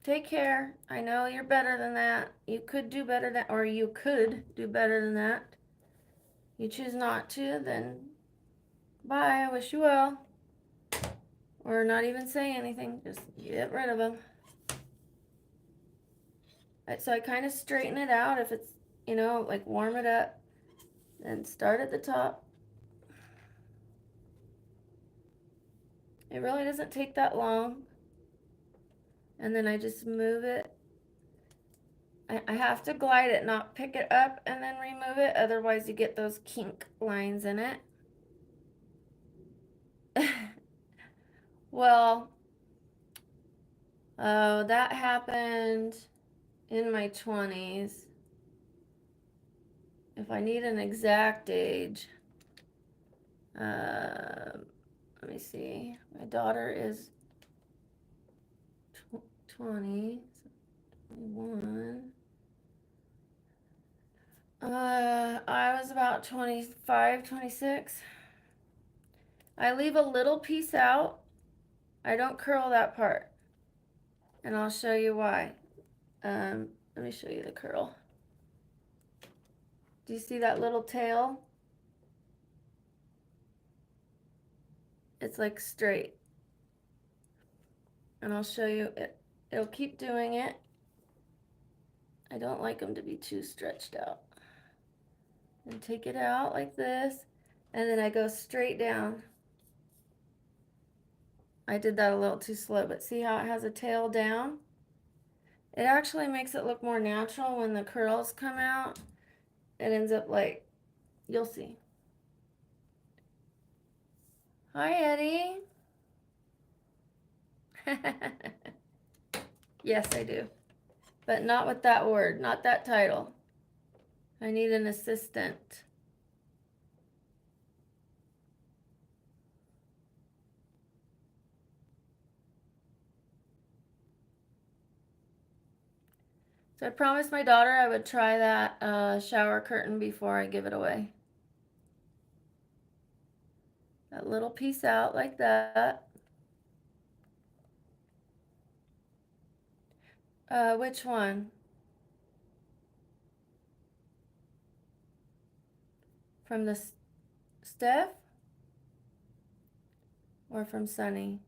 Take care. I know you're better than that. You could do better than, or you could do better than that. You choose not to, then bye. I wish you well. Or not even say anything. Just get rid of them. So I kind of straighten it out if it's, like warm it up. Then start at the top. It really doesn't take that long. And then I just move it. I have to glide it, not pick it up and then remove it. Otherwise you get those kink lines in it. Well, that happened in my 20s. If I need an exact age, let me see. My daughter is 20, 21. I was about 25, 26. I leave a little piece out. I don't curl that part. And I'll show you why. Let me show you the curl. Do you see that little tail? It's like straight. And I'll show you it. It'll keep doing it. I don't like them to be too stretched out. And take it out like this. And then I go straight down. I did that a little too slow, but see how it has a tail down? It actually makes it look more natural when the curls come out. It ends up like, you'll see. Hi, Eddie. Yes, I do. But not with that word, not that title. I need an assistant. So I promised my daughter I would try that shower curtain before I give it away. That little piece out like that. Which one? From the Steph? Or from Sunny?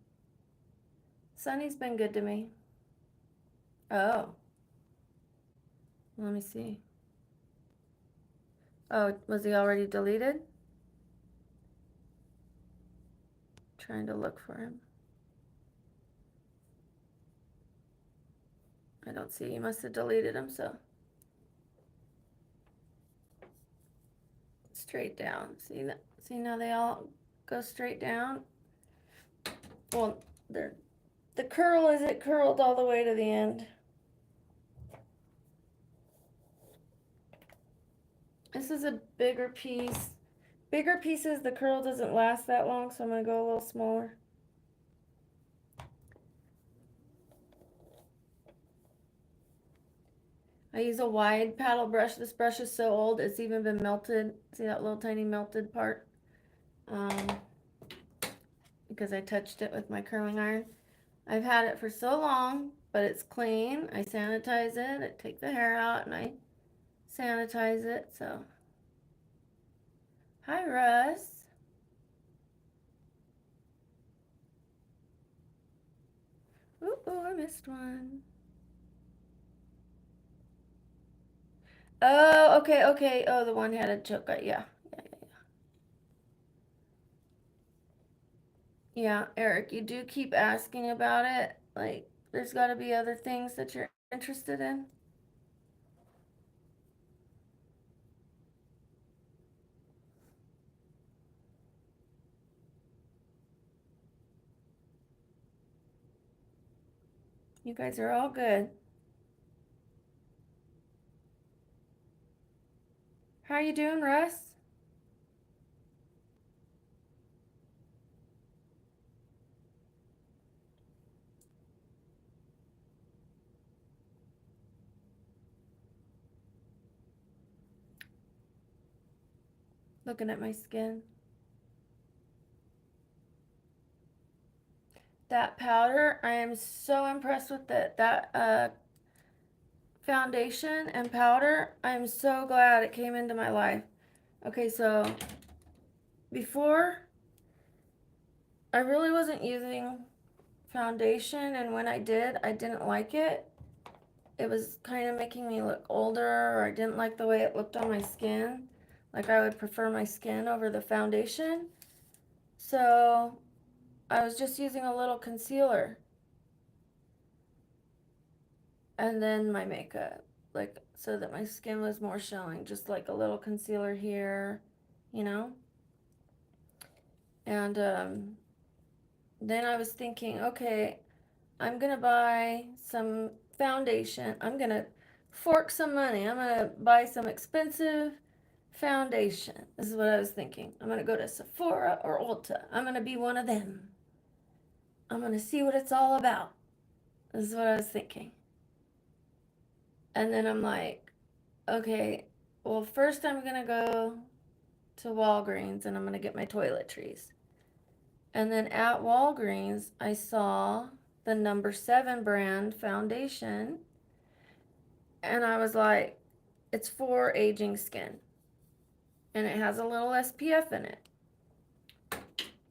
Sunny's been good to me. Oh. Let me see. Oh, was he already deleted? Trying to look for him. I don't see. He must have deleted him, so. Let's straight down. See that? See now they all go straight down. Well, the curl isn't curled all the way to the end. This is a bigger piece. Bigger pieces, the curl doesn't last that long, so I'm going to go a little smaller. I use a wide paddle brush. This brush is so old, it's even been melted. See that little tiny melted part? Because I touched it with my curling iron. I've had it for so long, but it's clean. I sanitize it. I take the hair out and I sanitize it. So, hi, Russ. Ooh, I missed one. Oh, okay. Oh, the one-headed choke. Yeah. Yeah, Eric, you do keep asking about it. Like, there's got to be other things that you're interested in. You guys are all good. How you doing, Russ? Looking at my skin. That powder, I am so impressed with it. That foundation and powder, I'm so glad it came into my life. Okay, so before, I really wasn't using foundation, and when I did, I didn't like it. It was kind of making me look older, or I didn't like the way it looked on my skin. Like, I would prefer my skin over the foundation. So I was just using a little concealer and then my makeup, like, so that my skin was more showing, just like a little concealer here, you know. And then I was thinking, okay, I'm gonna buy some foundation. I'm gonna fork some money. I'm gonna buy some expensive foundation. This is what I was thinking. I'm gonna go to Sephora or Ulta. I'm gonna be one of them. I'm gonna see what it's all about. This is what I was thinking. And then I'm like, okay, well, first I'm gonna go to Walgreens and I'm gonna get my toiletries. And then at Walgreens, I saw the number 7 brand foundation. And I was like, it's for aging skin. And it has a little SPF in it.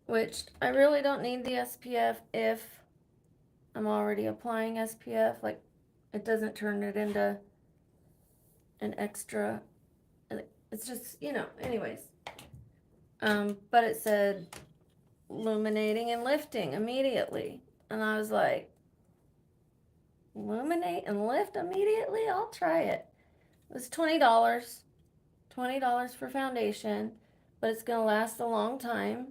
Which I really don't need the SPF if I'm already applying SPF. Like, it doesn't turn it into an extra. It's just, anyways. But it said illuminating and lifting immediately. And I was like, illuminate and lift immediately? I'll try it. It was $20. $20 for foundation, but it's going to last a long time.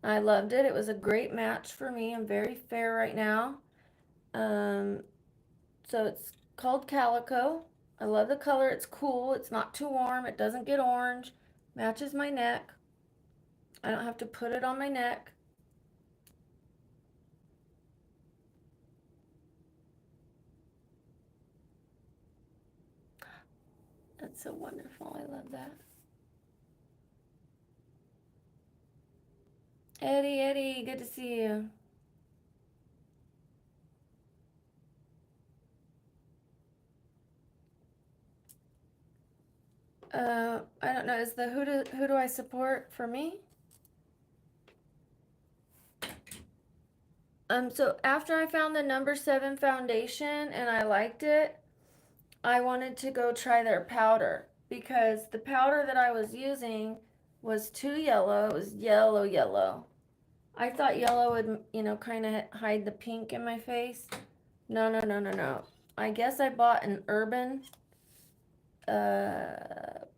I loved it. It was a great match for me. I'm very fair right now. So it's called Calico. I love the color. It's cool. It's not too warm. It doesn't get orange. Matches my neck. I don't have to put it on my neck. That's so wonderful. I love that. Eddie, good to see you. I don't know. Is the who do I support for me? So after I found the number 7 foundation and I liked it, I wanted to go try their powder because the powder that I was using was too yellow. It was yellow. I thought yellow would, kind of hide the pink in my face. No. I guess I bought an urban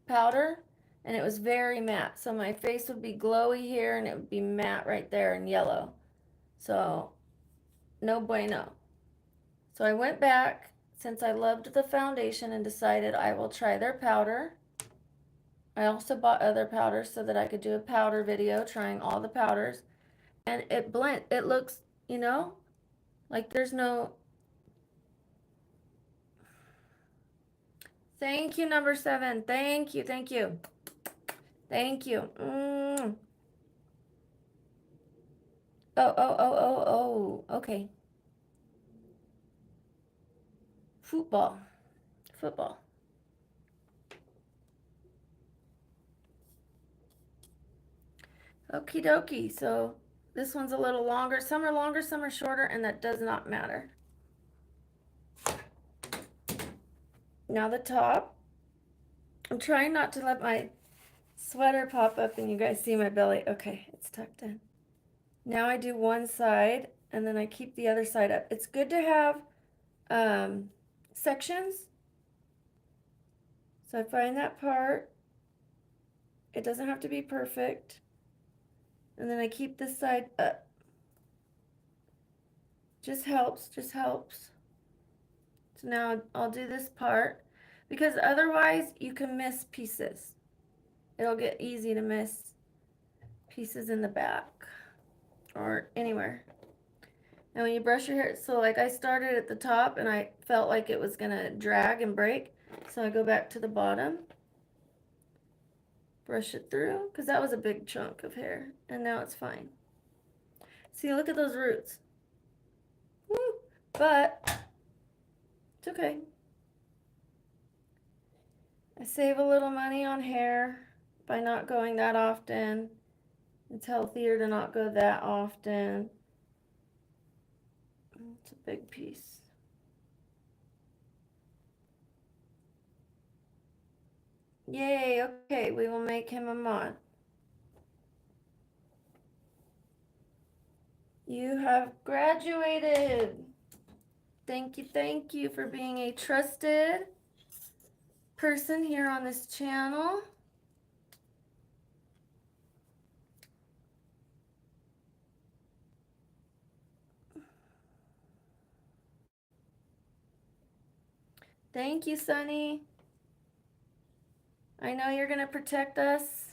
powder and it was very matte. So my face would be glowy here and it would be matte right there and yellow. So no bueno. So I went back since I loved the foundation and decided I will try their powder. I also bought other powders so that I could do a powder video trying all the powders. And it looks, like there's no. Thank you, number 7. Thank you, thank you. Thank you. Oh, okay. Football. Football. Okie dokie. So this one's a little longer. Some are longer, some are shorter, and that does not matter. Now the top. I'm trying not to let my sweater pop up and you guys see my belly. Okay, it's tucked in. Now I do one side and then I keep the other side up. It's good to have sections. So I find that part. It doesn't have to be perfect. And then I keep this side up. Just helps, just helps. So now I'll do this part because otherwise you can miss pieces. It'll get easy to miss pieces in the back or anywhere. And when you brush your hair, so like I started at the top and I felt like it was gonna drag and break. So I go back to the bottom, brush it through, because that was a big chunk of hair. And now it's fine. See, look at those roots. Woo! But it's okay. I save a little money on hair by not going that often. It's healthier to not go that often. It's a big piece. Yay, okay, we will make him a mod. You have graduated. Thank you for being a trusted person here on this channel. Thank you, Sunny. I know you're going to protect us.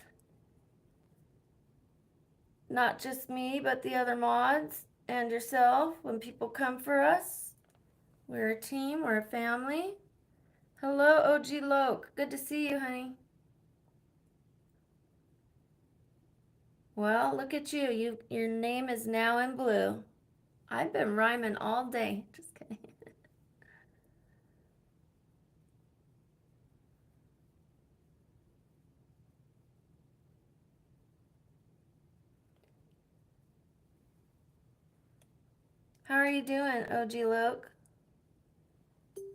Not just me, but the other mods and yourself when people come for us. We're a team, we're a family. Hello, OG Loke. Good to see you, honey. Well, look at you. Your name is now in blue. I've been rhyming all day. Just kidding. How are you doing, OG Loke?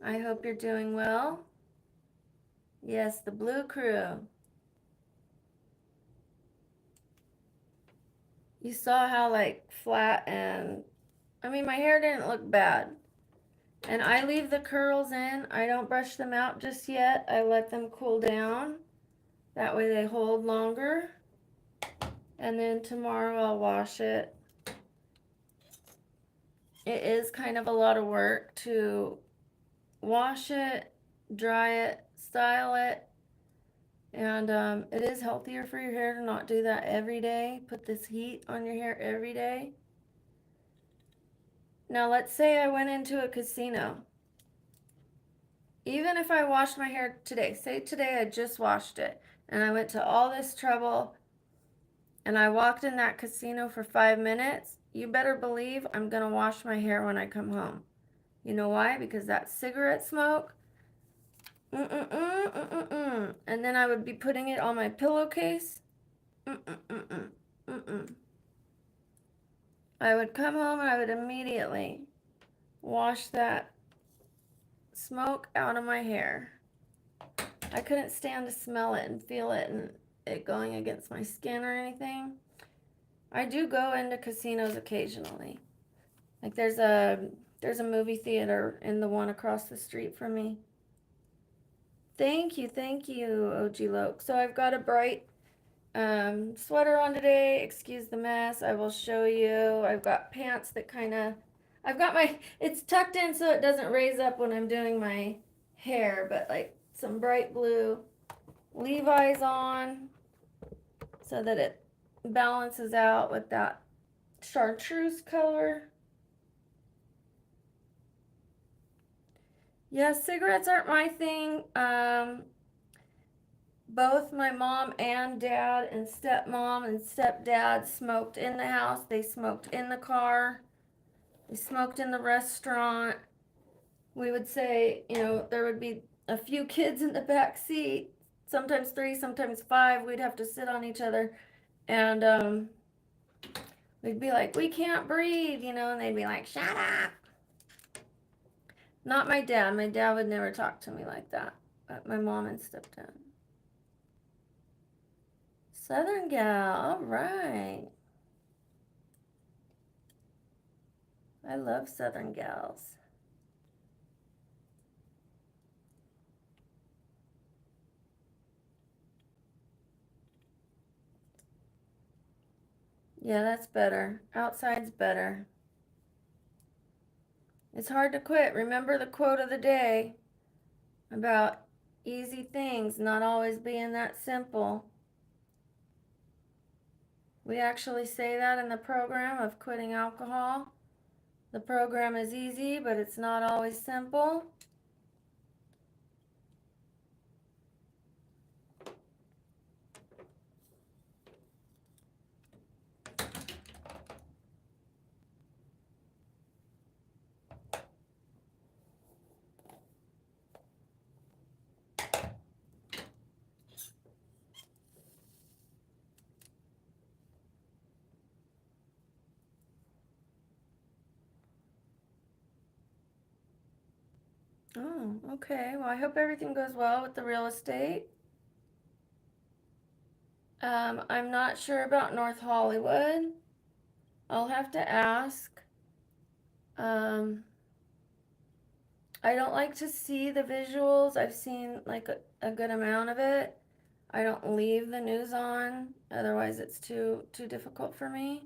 I hope you're doing well. Yes, the blue crew. You saw how like flat and, I mean, my hair didn't look bad. And I leave the curls in. I don't brush them out just yet. I let them cool down. That way they hold longer. And then tomorrow I'll wash it. It is kind of a lot of work to wash it, dry it, style it. And it is healthier for your hair to not do that every day. Put this heat on your hair every day. Now let's say I went into a casino. Even if I washed my hair today, say today I just washed it, and I went to all this trouble, and I walked in that casino for 5 minutes, you better believe I'm gonna wash my hair when I come home. You know why? Because that cigarette smoke, and then I would be putting it on my pillowcase, I would come home and I would immediately wash that smoke out of my hair. I couldn't stand to smell it and feel it and it going against my skin or anything. I do go into casinos occasionally. Like there's a movie theater in the one across the street from me. Thank you, OG Loke. So I've got a bright sweater on today. Excuse the mess. I will show you. I've got pants that kind of, I've got my, it's tucked in so it doesn't raise up when I'm doing my hair, but like some bright blue Levi's on so that it balances out with that chartreuse color. Yeah, cigarettes aren't my thing. Both my mom and dad and stepmom and stepdad smoked in the house. They smoked in the car. They smoked in the restaurant. We would say, there would be a few kids in the back seat, sometimes three, sometimes five. We'd have to sit on each other, and we'd be like, we can't breathe, and they'd be like, shut up. Not my dad. My dad would never talk to me like that, but my mom and stepdad. Southern gal, all right. I love Southern gals. Yeah, that's better. Outside's better. It's hard to quit. Remember the quote of the day about easy things not always being that simple. We actually say that in the program of quitting alcohol. The program is easy, but it's not always simple. Oh, okay. Well, I hope everything goes well with the real estate. I'm not sure about North Hollywood. I'll have to ask. Um, I don't like to see the visuals. I've seen like a good amount of it. I don't leave the news on, otherwise it's too difficult for me.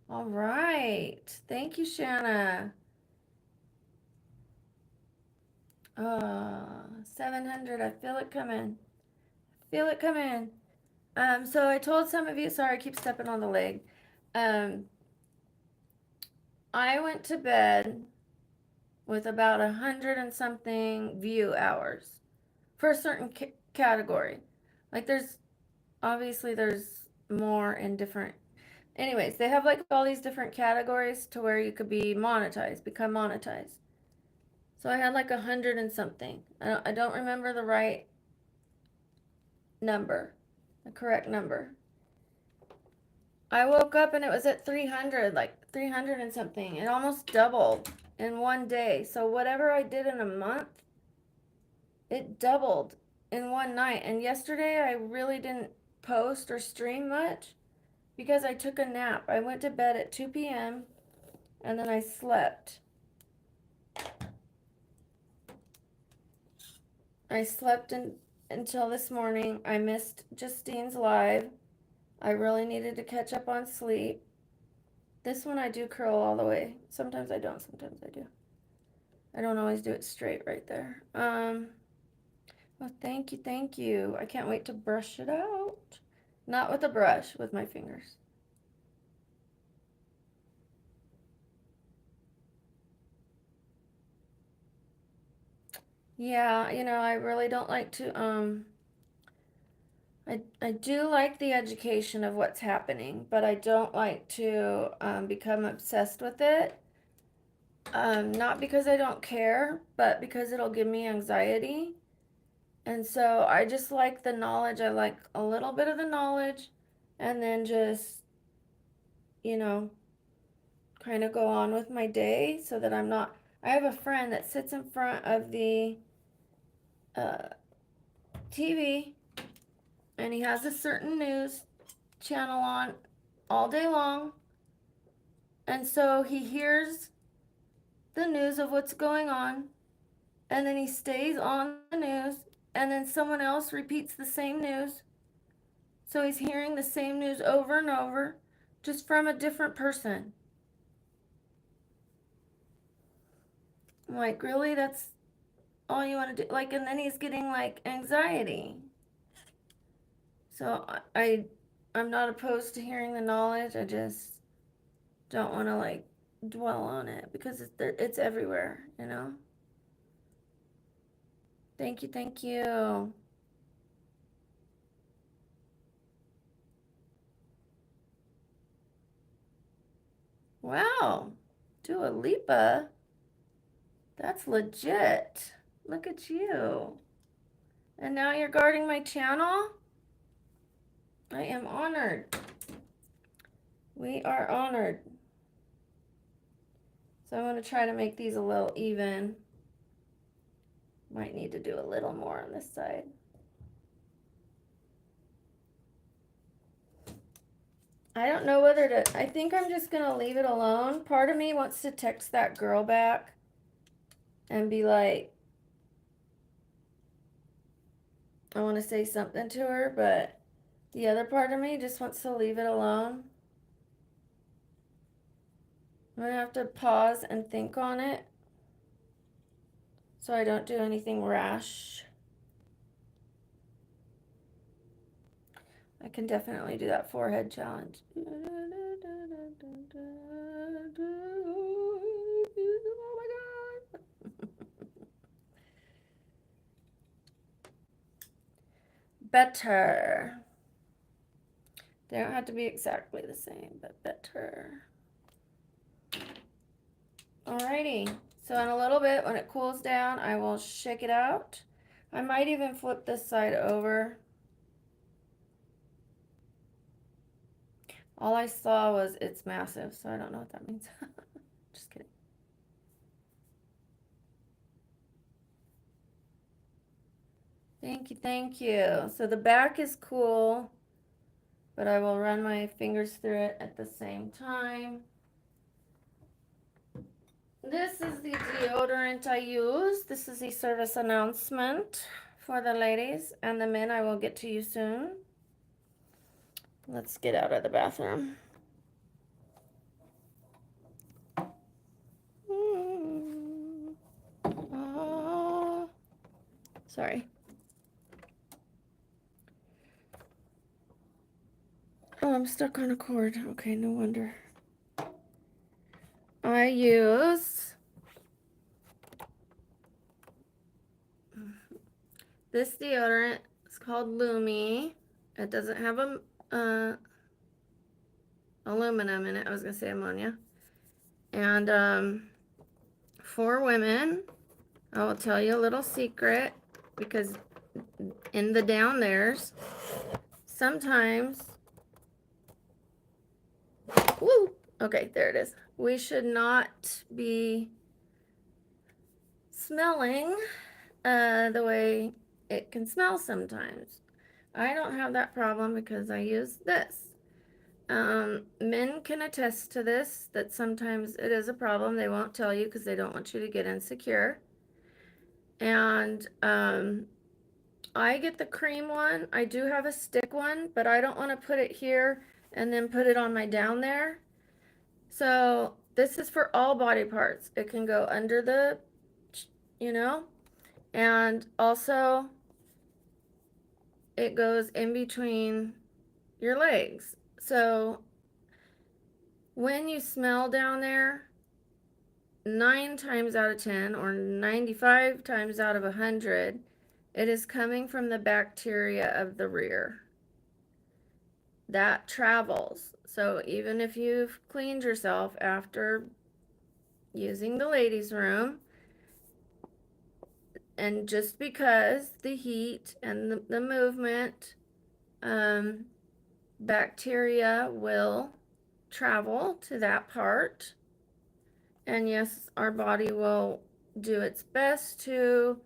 All right. Thank you, Shanna. 700. I feel it coming. Feel it coming. So I told some of you, sorry, I keep stepping on the leg. Um, I went to bed with about 100 and something view hours for a certain category. Like there's more in different, anyways, they have like all these different categories to where you could be monetized, become monetized. So I had like 100 and something. I don't remember the right number, the correct number. I woke up and it was at 300, like 300 and something. It almost doubled in one day. So whatever I did in a month, it doubled in one night. And yesterday I really didn't post or stream much because I took a nap. I went to bed at 2 p.m. and then I slept. I slept until this morning. I missed Justine's live. I really needed to catch up on sleep. This one I do curl all the way. Sometimes I don't, sometimes I do. I don't always do it straight right there. Well, thank you, thank you. I can't wait to brush it out. Not with a brush, with my fingers. Yeah, I really don't like to, I do like the education of what's happening, but I don't like to become obsessed with it. Not because I don't care, but because it'll give me anxiety. And so I just like the knowledge. I like a little bit of the knowledge and then just, you know, kind of go on with my day so that I'm not. I have a friend that sits in front of the uh, TV and he has a certain news channel on all day long. And so he hears the news of what's going on and then he stays on the news and then someone else repeats the same news. So he's hearing the same news over and over, just from a different person. I'm like, really? That's all you want to do? Like, and then he's getting like anxiety. So I'm not opposed to hearing the knowledge. I just don't want to like dwell on it because it's everywhere, you know? Thank you, thank you. Wow, Dua Lipa. That's legit. Look at you. And now you're guarding my channel? I am honored. We are honored. So I'm going to try to make these a little even. Might need to do a little more on this side. I don't know whether to, I think I'm just going to leave it alone. Part of me wants to text that girl back and be like, I want to say something to her, but the other part of me just wants to leave it alone. I'm going to have to pause and think on it so I don't do anything rash. I can definitely do that forehead challenge. Oh my God. Better. They don't have to be exactly the same, but better. Alrighty. So in a little bit, when it cools down, I will shake it out. I might even flip this side over. All I saw was it's massive, so I don't know what that means. Just kidding. Thank you, thank you. So the back is cool, but I will run my fingers through it at the same time. This is the deodorant I use. This is a service announcement for the ladies, and the men I will get to you soon. Let's get out of the bathroom. Sorry. Oh, I'm stuck on a cord. Okay, no wonder. I use this deodorant. It's called Lumi. It doesn't have aluminum in it. I was gonna say ammonia. And for women, I will tell you a little secret, because in the down there's sometimes, woo, okay, there it is. We should not be smelling the way it can smell sometimes. I don't have that problem because I use this. Men can attest to this, that sometimes it is a problem. They won't tell you because they don't want you to get insecure. And I get the cream one. I do have a stick one, but I don't want to put it here and then put it on my down there. So this is for all body parts. It can go under the, you know, and also it goes in between your legs. So when you smell down there, 9 times out of 10 or 95 times out of 100, it is coming from the bacteria of the rear. That travels. So even if you've cleaned yourself after using the ladies' room, and just because the heat and the movement, bacteria will travel to that part. And yes, our body will do its best to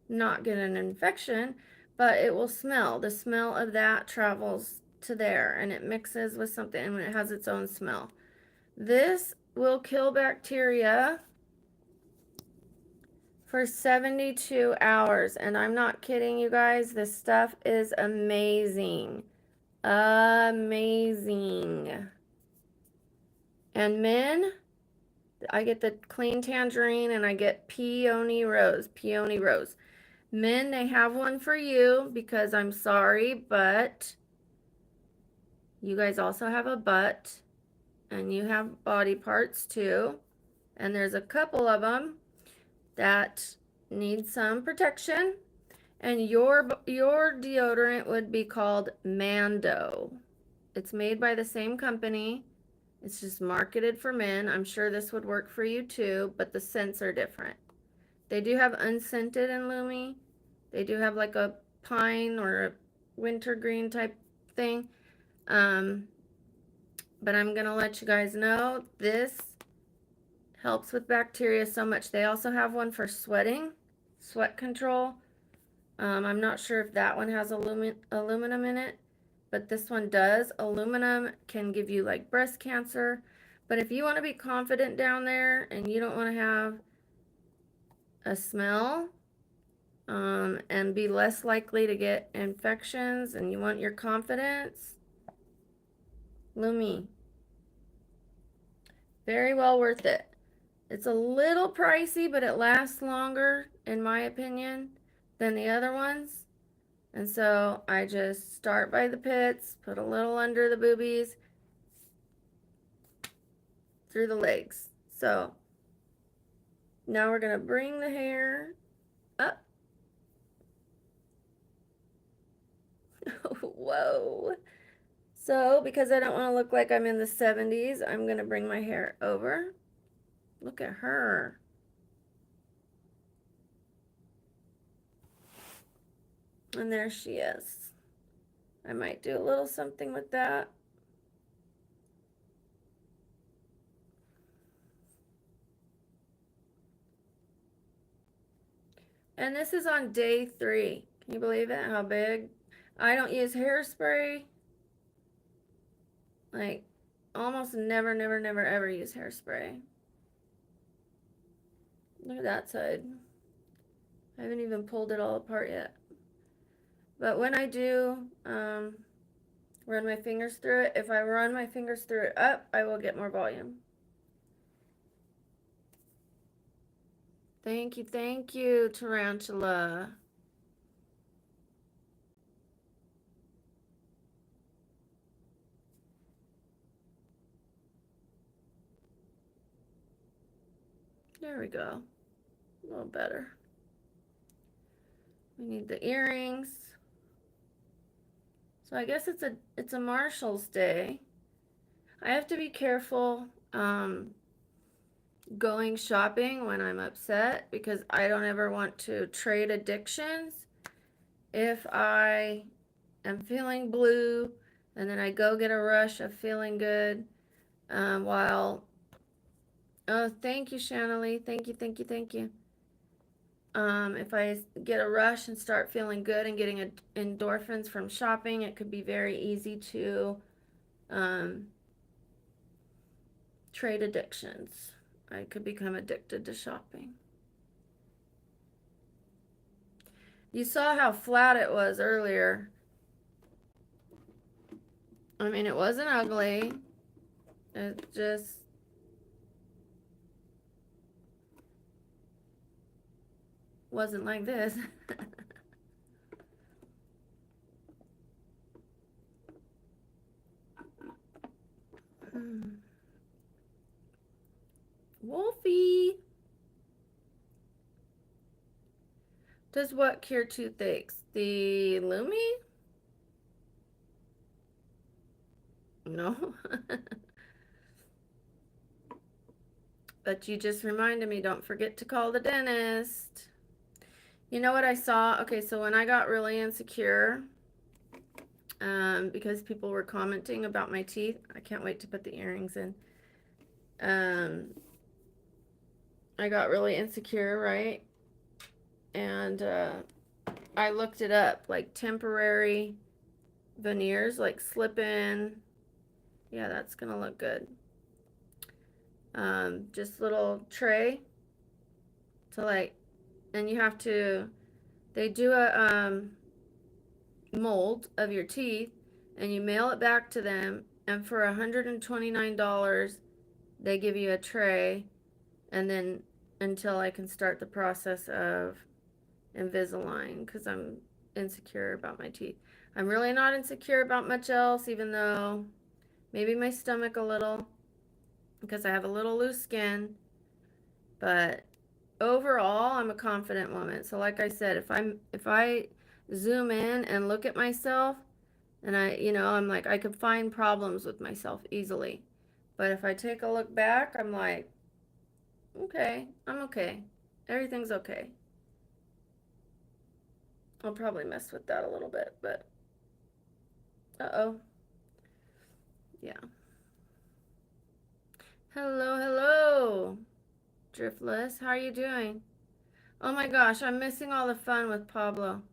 not get an infection, but it will smell. The smell of that travels to there, and it mixes with something, and it has its own smell. This will kill bacteria for 72 hours. And I'm not kidding, you guys. This stuff is amazing. Amazing. And men, I get the clean tangerine and I get peony rose. Peony rose. Men, they have one for you because I'm sorry, but you guys also have a butt and you have body parts too. And there's a couple of them that need some protection. And your deodorant would be called Mando. It's made by the same company. It's just marketed for men. I'm sure this would work for you too, but the scents are different. They do have unscented in Lumi. They do have like a pine or a wintergreen type thing. But I'm going to let you guys know this helps with bacteria so much. They also have one for sweating, sweat control. I'm not sure if that one has aluminum in it, but this one does. Aluminum can give you like breast cancer. But if you want to be confident down there and you don't want to have a smell, and be less likely to get infections and you want your confidence, Lumi. Very well worth it. It's a little pricey, but it lasts longer, in my opinion, than the other ones. And so I just start by the pits, put a little under the boobies, through the legs. So now we're going to bring the hair up. Whoa. So because I don't want to look like I'm in the 70s, I'm going to bring my hair over. Look at her. And there she is. I might do a little something with that. And this is on day 3. Can you believe it? How big? I don't use hairspray. Like, almost never, never, never, ever use hairspray. Look at that side. I haven't even pulled it all apart yet. But when I do run my fingers through it, if I run my fingers through it up, I will get more volume. Thank you, Tarantula. There we go. A little better. We need the earrings. So I guess it's a Marshall's Day. I have to be careful going shopping when I'm upset because I don't ever want to trade addictions. If I am feeling blue and then I go get a rush of feeling good while, oh, thank you, Shanley. Thank you. If I get a rush and start feeling good and getting endorphins from shopping, it could be very easy to trade addictions. I could become addicted to shopping. You saw how flat it was earlier. I mean, it wasn't ugly. It just wasn't like this. Wolfie. Does what cure toothaches? The Lumi? No. But you just reminded me, don't forget to call the dentist. You know what I saw? Okay, so when I got really insecure, because people were commenting about my teeth, I can't wait to put the earrings in. I got really insecure, right? And I looked it up, like temporary veneers, like slip in. Yeah, that's gonna look good. Just little tray to like and you have to, they do a mold of your teeth, and you mail it back to them, and for $129 they give you a tray, and then until I can start the process of Invisalign, because I'm insecure about my teeth. I'm really not insecure about much else, even though maybe my stomach a little, because I have a little loose skin, but overall I'm a confident woman. So like I said, if I zoom in and look at myself, and I'm like, I could find problems with myself easily. But if I take a look back, I'm like, okay, I'm okay. Everything's okay. I'll probably mess with that a little bit, but uh-oh. Yeah. Hello, hello. Driftless, how are you doing? Oh my gosh, I'm missing all the fun with Pablo.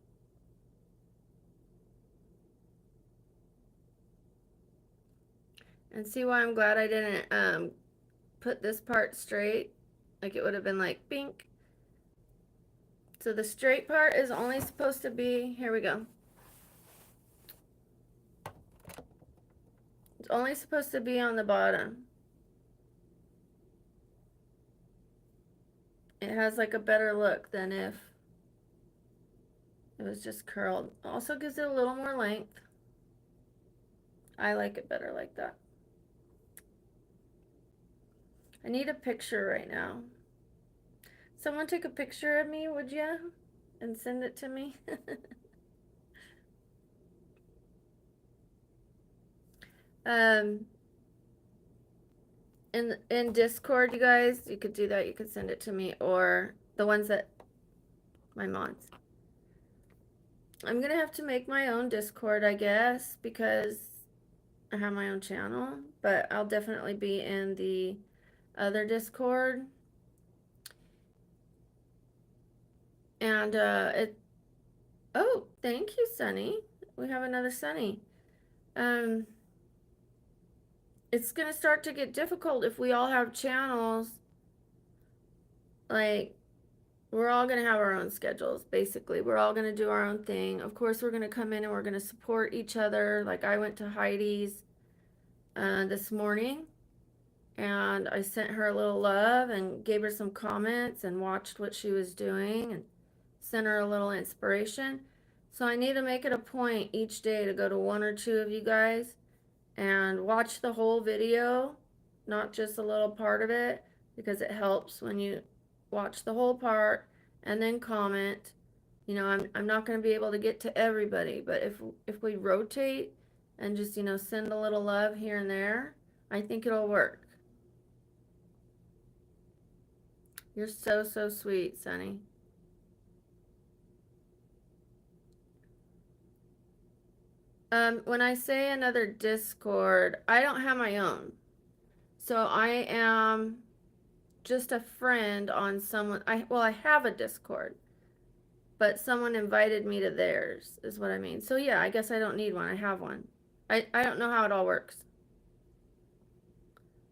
And see why I'm glad I didn't put this part straight? Like it would have been like pink. So the straight part is only supposed to be, here we go. It's only supposed to be on the bottom. It has like a better look than if it was just curled. Also gives it a little more length. I like it better like that. I need a picture right now. Someone take a picture of me, would you? And send it to me. um, in Discord, you guys, you could do that. You could send it to me, or the ones that my mods. I'm gonna have to make my own Discord, I guess, because I have my own channel. But I'll definitely be in the other Discord. And oh, thank you, Sunny. We have another Sunny. Um, it's gonna start to get difficult if we all have channels. Like, we're all gonna have our own schedules, basically. We're all gonna do our own thing. Of course, we're gonna come in and we're gonna support each other. Like, I went to Heidi's this morning, and I sent her a little love and gave her some comments and watched what she was doing and sent her a little inspiration. So I need to make it a point each day to go to one or two of you guys and watch the whole video, not just a little part of it, because it helps when you watch the whole part and then comment. I'm not going to be able to get to everybody, but if we rotate and just, send a little love here and there, I think it'll work. You're so, so sweet, Sunny. When I say another Discord, I don't have my own. So I am just a friend on someone. I have a Discord, but someone invited me to theirs, is what I mean. So yeah, I guess I don't need one. I have one. I don't know how it all works,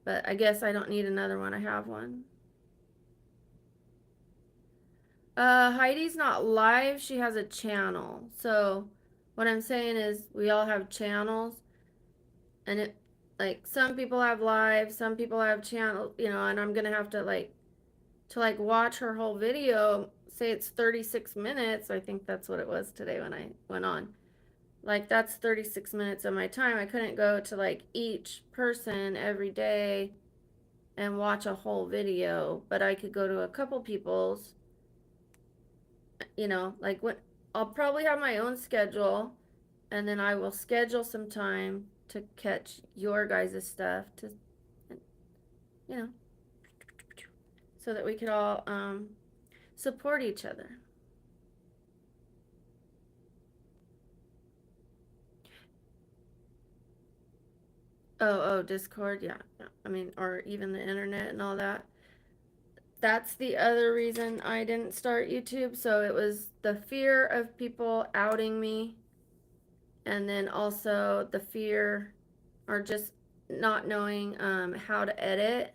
but I guess I don't need another one. I have one. Heidi's not live. She has a channel. So what I'm saying is we all have channels, and it, like, some people have live, some people have channel, and I'm gonna have to like watch her whole video. Say it's 36 minutes. I think that's what it was today when I went on. Like, that's 36 minutes of my time. I couldn't go to like each person every day and watch a whole video, but I could go to a couple people's, like, what I'll probably have my own schedule, and then I will schedule some time to catch your guys' stuff to, you know, so that we could all support each other. Oh, Discord, yeah. I mean, or even the internet and all that. That's the other reason I didn't start YouTube. So it was the fear of people outing me, and then also the fear or just not knowing how to edit,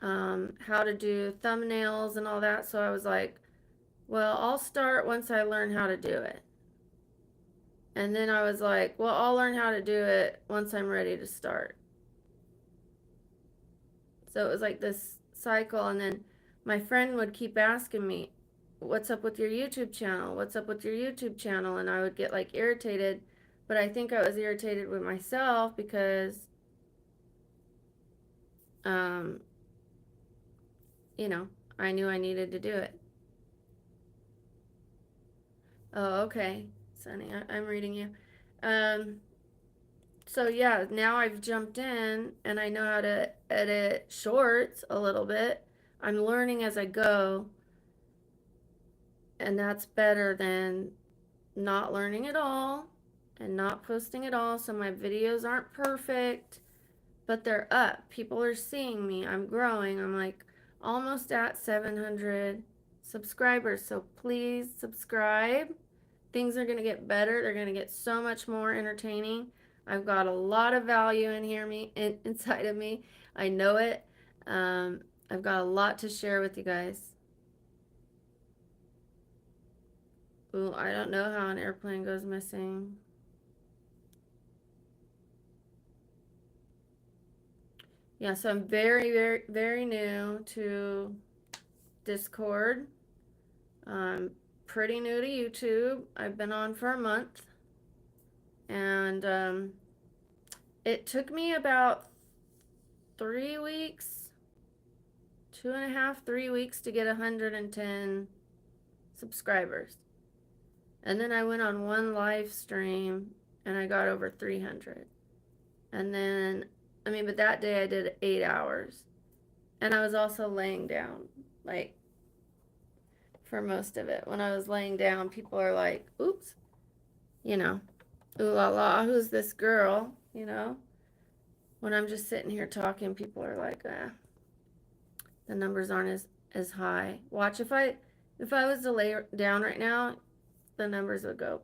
how to do thumbnails and all that. So I was like, Well, I'll start once I learn how to do it. And then I was like, well, I'll learn how to do it once I'm ready to start. So it was like this cycle. And then my friend would keep asking me, what's up with your YouTube channel? What's up with your YouTube channel? And I would get like irritated. But I think I was irritated with myself because, um, you know, I knew I needed to do it. Oh, okay, Sunny, I'm reading you. Um, so yeah, now I've jumped in and I know how to edit shorts a little bit. I'm learning as I go, and that's better than not learning at all and not posting at all. So my videos aren't perfect, but they're up. People are seeing me. I'm growing. I'm like almost at 700 subscribers. So please subscribe. Things are going to get better. They're going to get so much more entertaining. I've got a lot of value in here, inside of me. I know it. Um, I've got a lot to share with you guys. Ooh, I don't know how an airplane goes missing. Yeah, so I'm very, very, very new to Discord. I'm pretty new to YouTube. I've been on for a month. And it took me about 3 weeks, 2.5, 3 weeks to get 110 subscribers. And then I went on one live stream and I got over 300. And then, I mean, but that day I did 8 hours. And I was also laying down, like, for most of it. When I was laying down, people are like, oops, you know, ooh la la, who's this girl, you know? When I'm just sitting here talking, people are like, the numbers aren't as high. Watch, if I was to lay down right now, the numbers would go.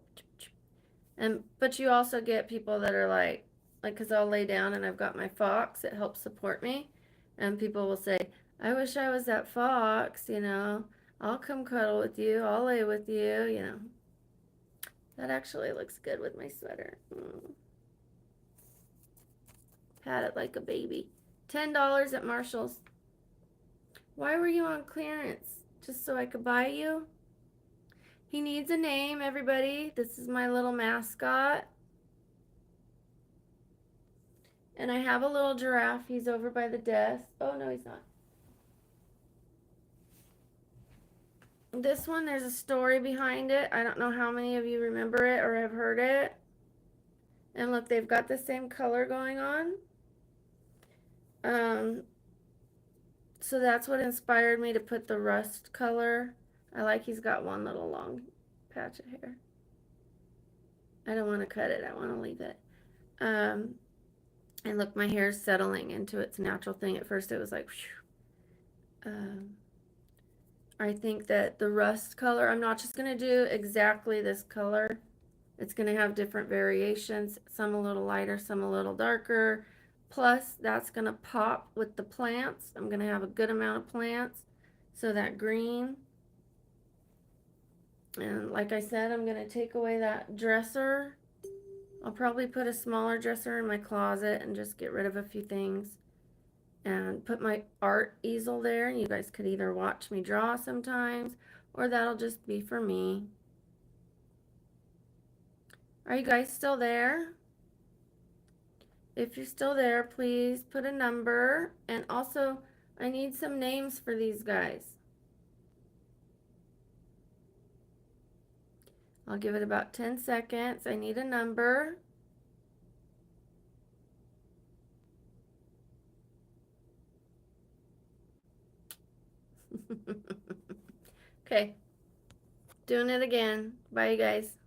And but you also get people that are like, because I'll lay down and I've got my fox, it helps support me. And people will say, I wish I was that fox, you know. I'll come cuddle with you, I'll lay with you, you know. That actually looks good with my sweater. Pat it like a baby. $10 at Marshall's. Why were you on clearance? Just so I could buy you? He needs a name, everybody. This is my little mascot. And I have a little giraffe. He's over by the desk. Oh, no, he's not. This one, there's a story behind it. I don't know how many of you remember it or have heard it. And look, they've got the same color going on. Um, so that's what inspired me to put the rust color. I like he's got one little long patch of hair. I don't want to cut it. I want to leave it. And look, my hair is settling into its natural thing. At first it was like, whew. I think that the rust color, I'm not just going to do exactly this color. It's going to have different variations, some a little lighter, some a little darker. Plus, that's going to pop with the plants. I'm going to have a good amount of plants. So that green. And like I said, I'm going to take away that dresser. I'll probably put a smaller dresser in my closet and just get rid of a few things. And put my art easel there. You guys could either watch me draw sometimes, or that'll just be for me. Are you guys still there? If you're still there, please put a number. And also, I need some names for these guys. I'll give it about 10 seconds. I need a number. Okay, doing it again. Bye, you guys.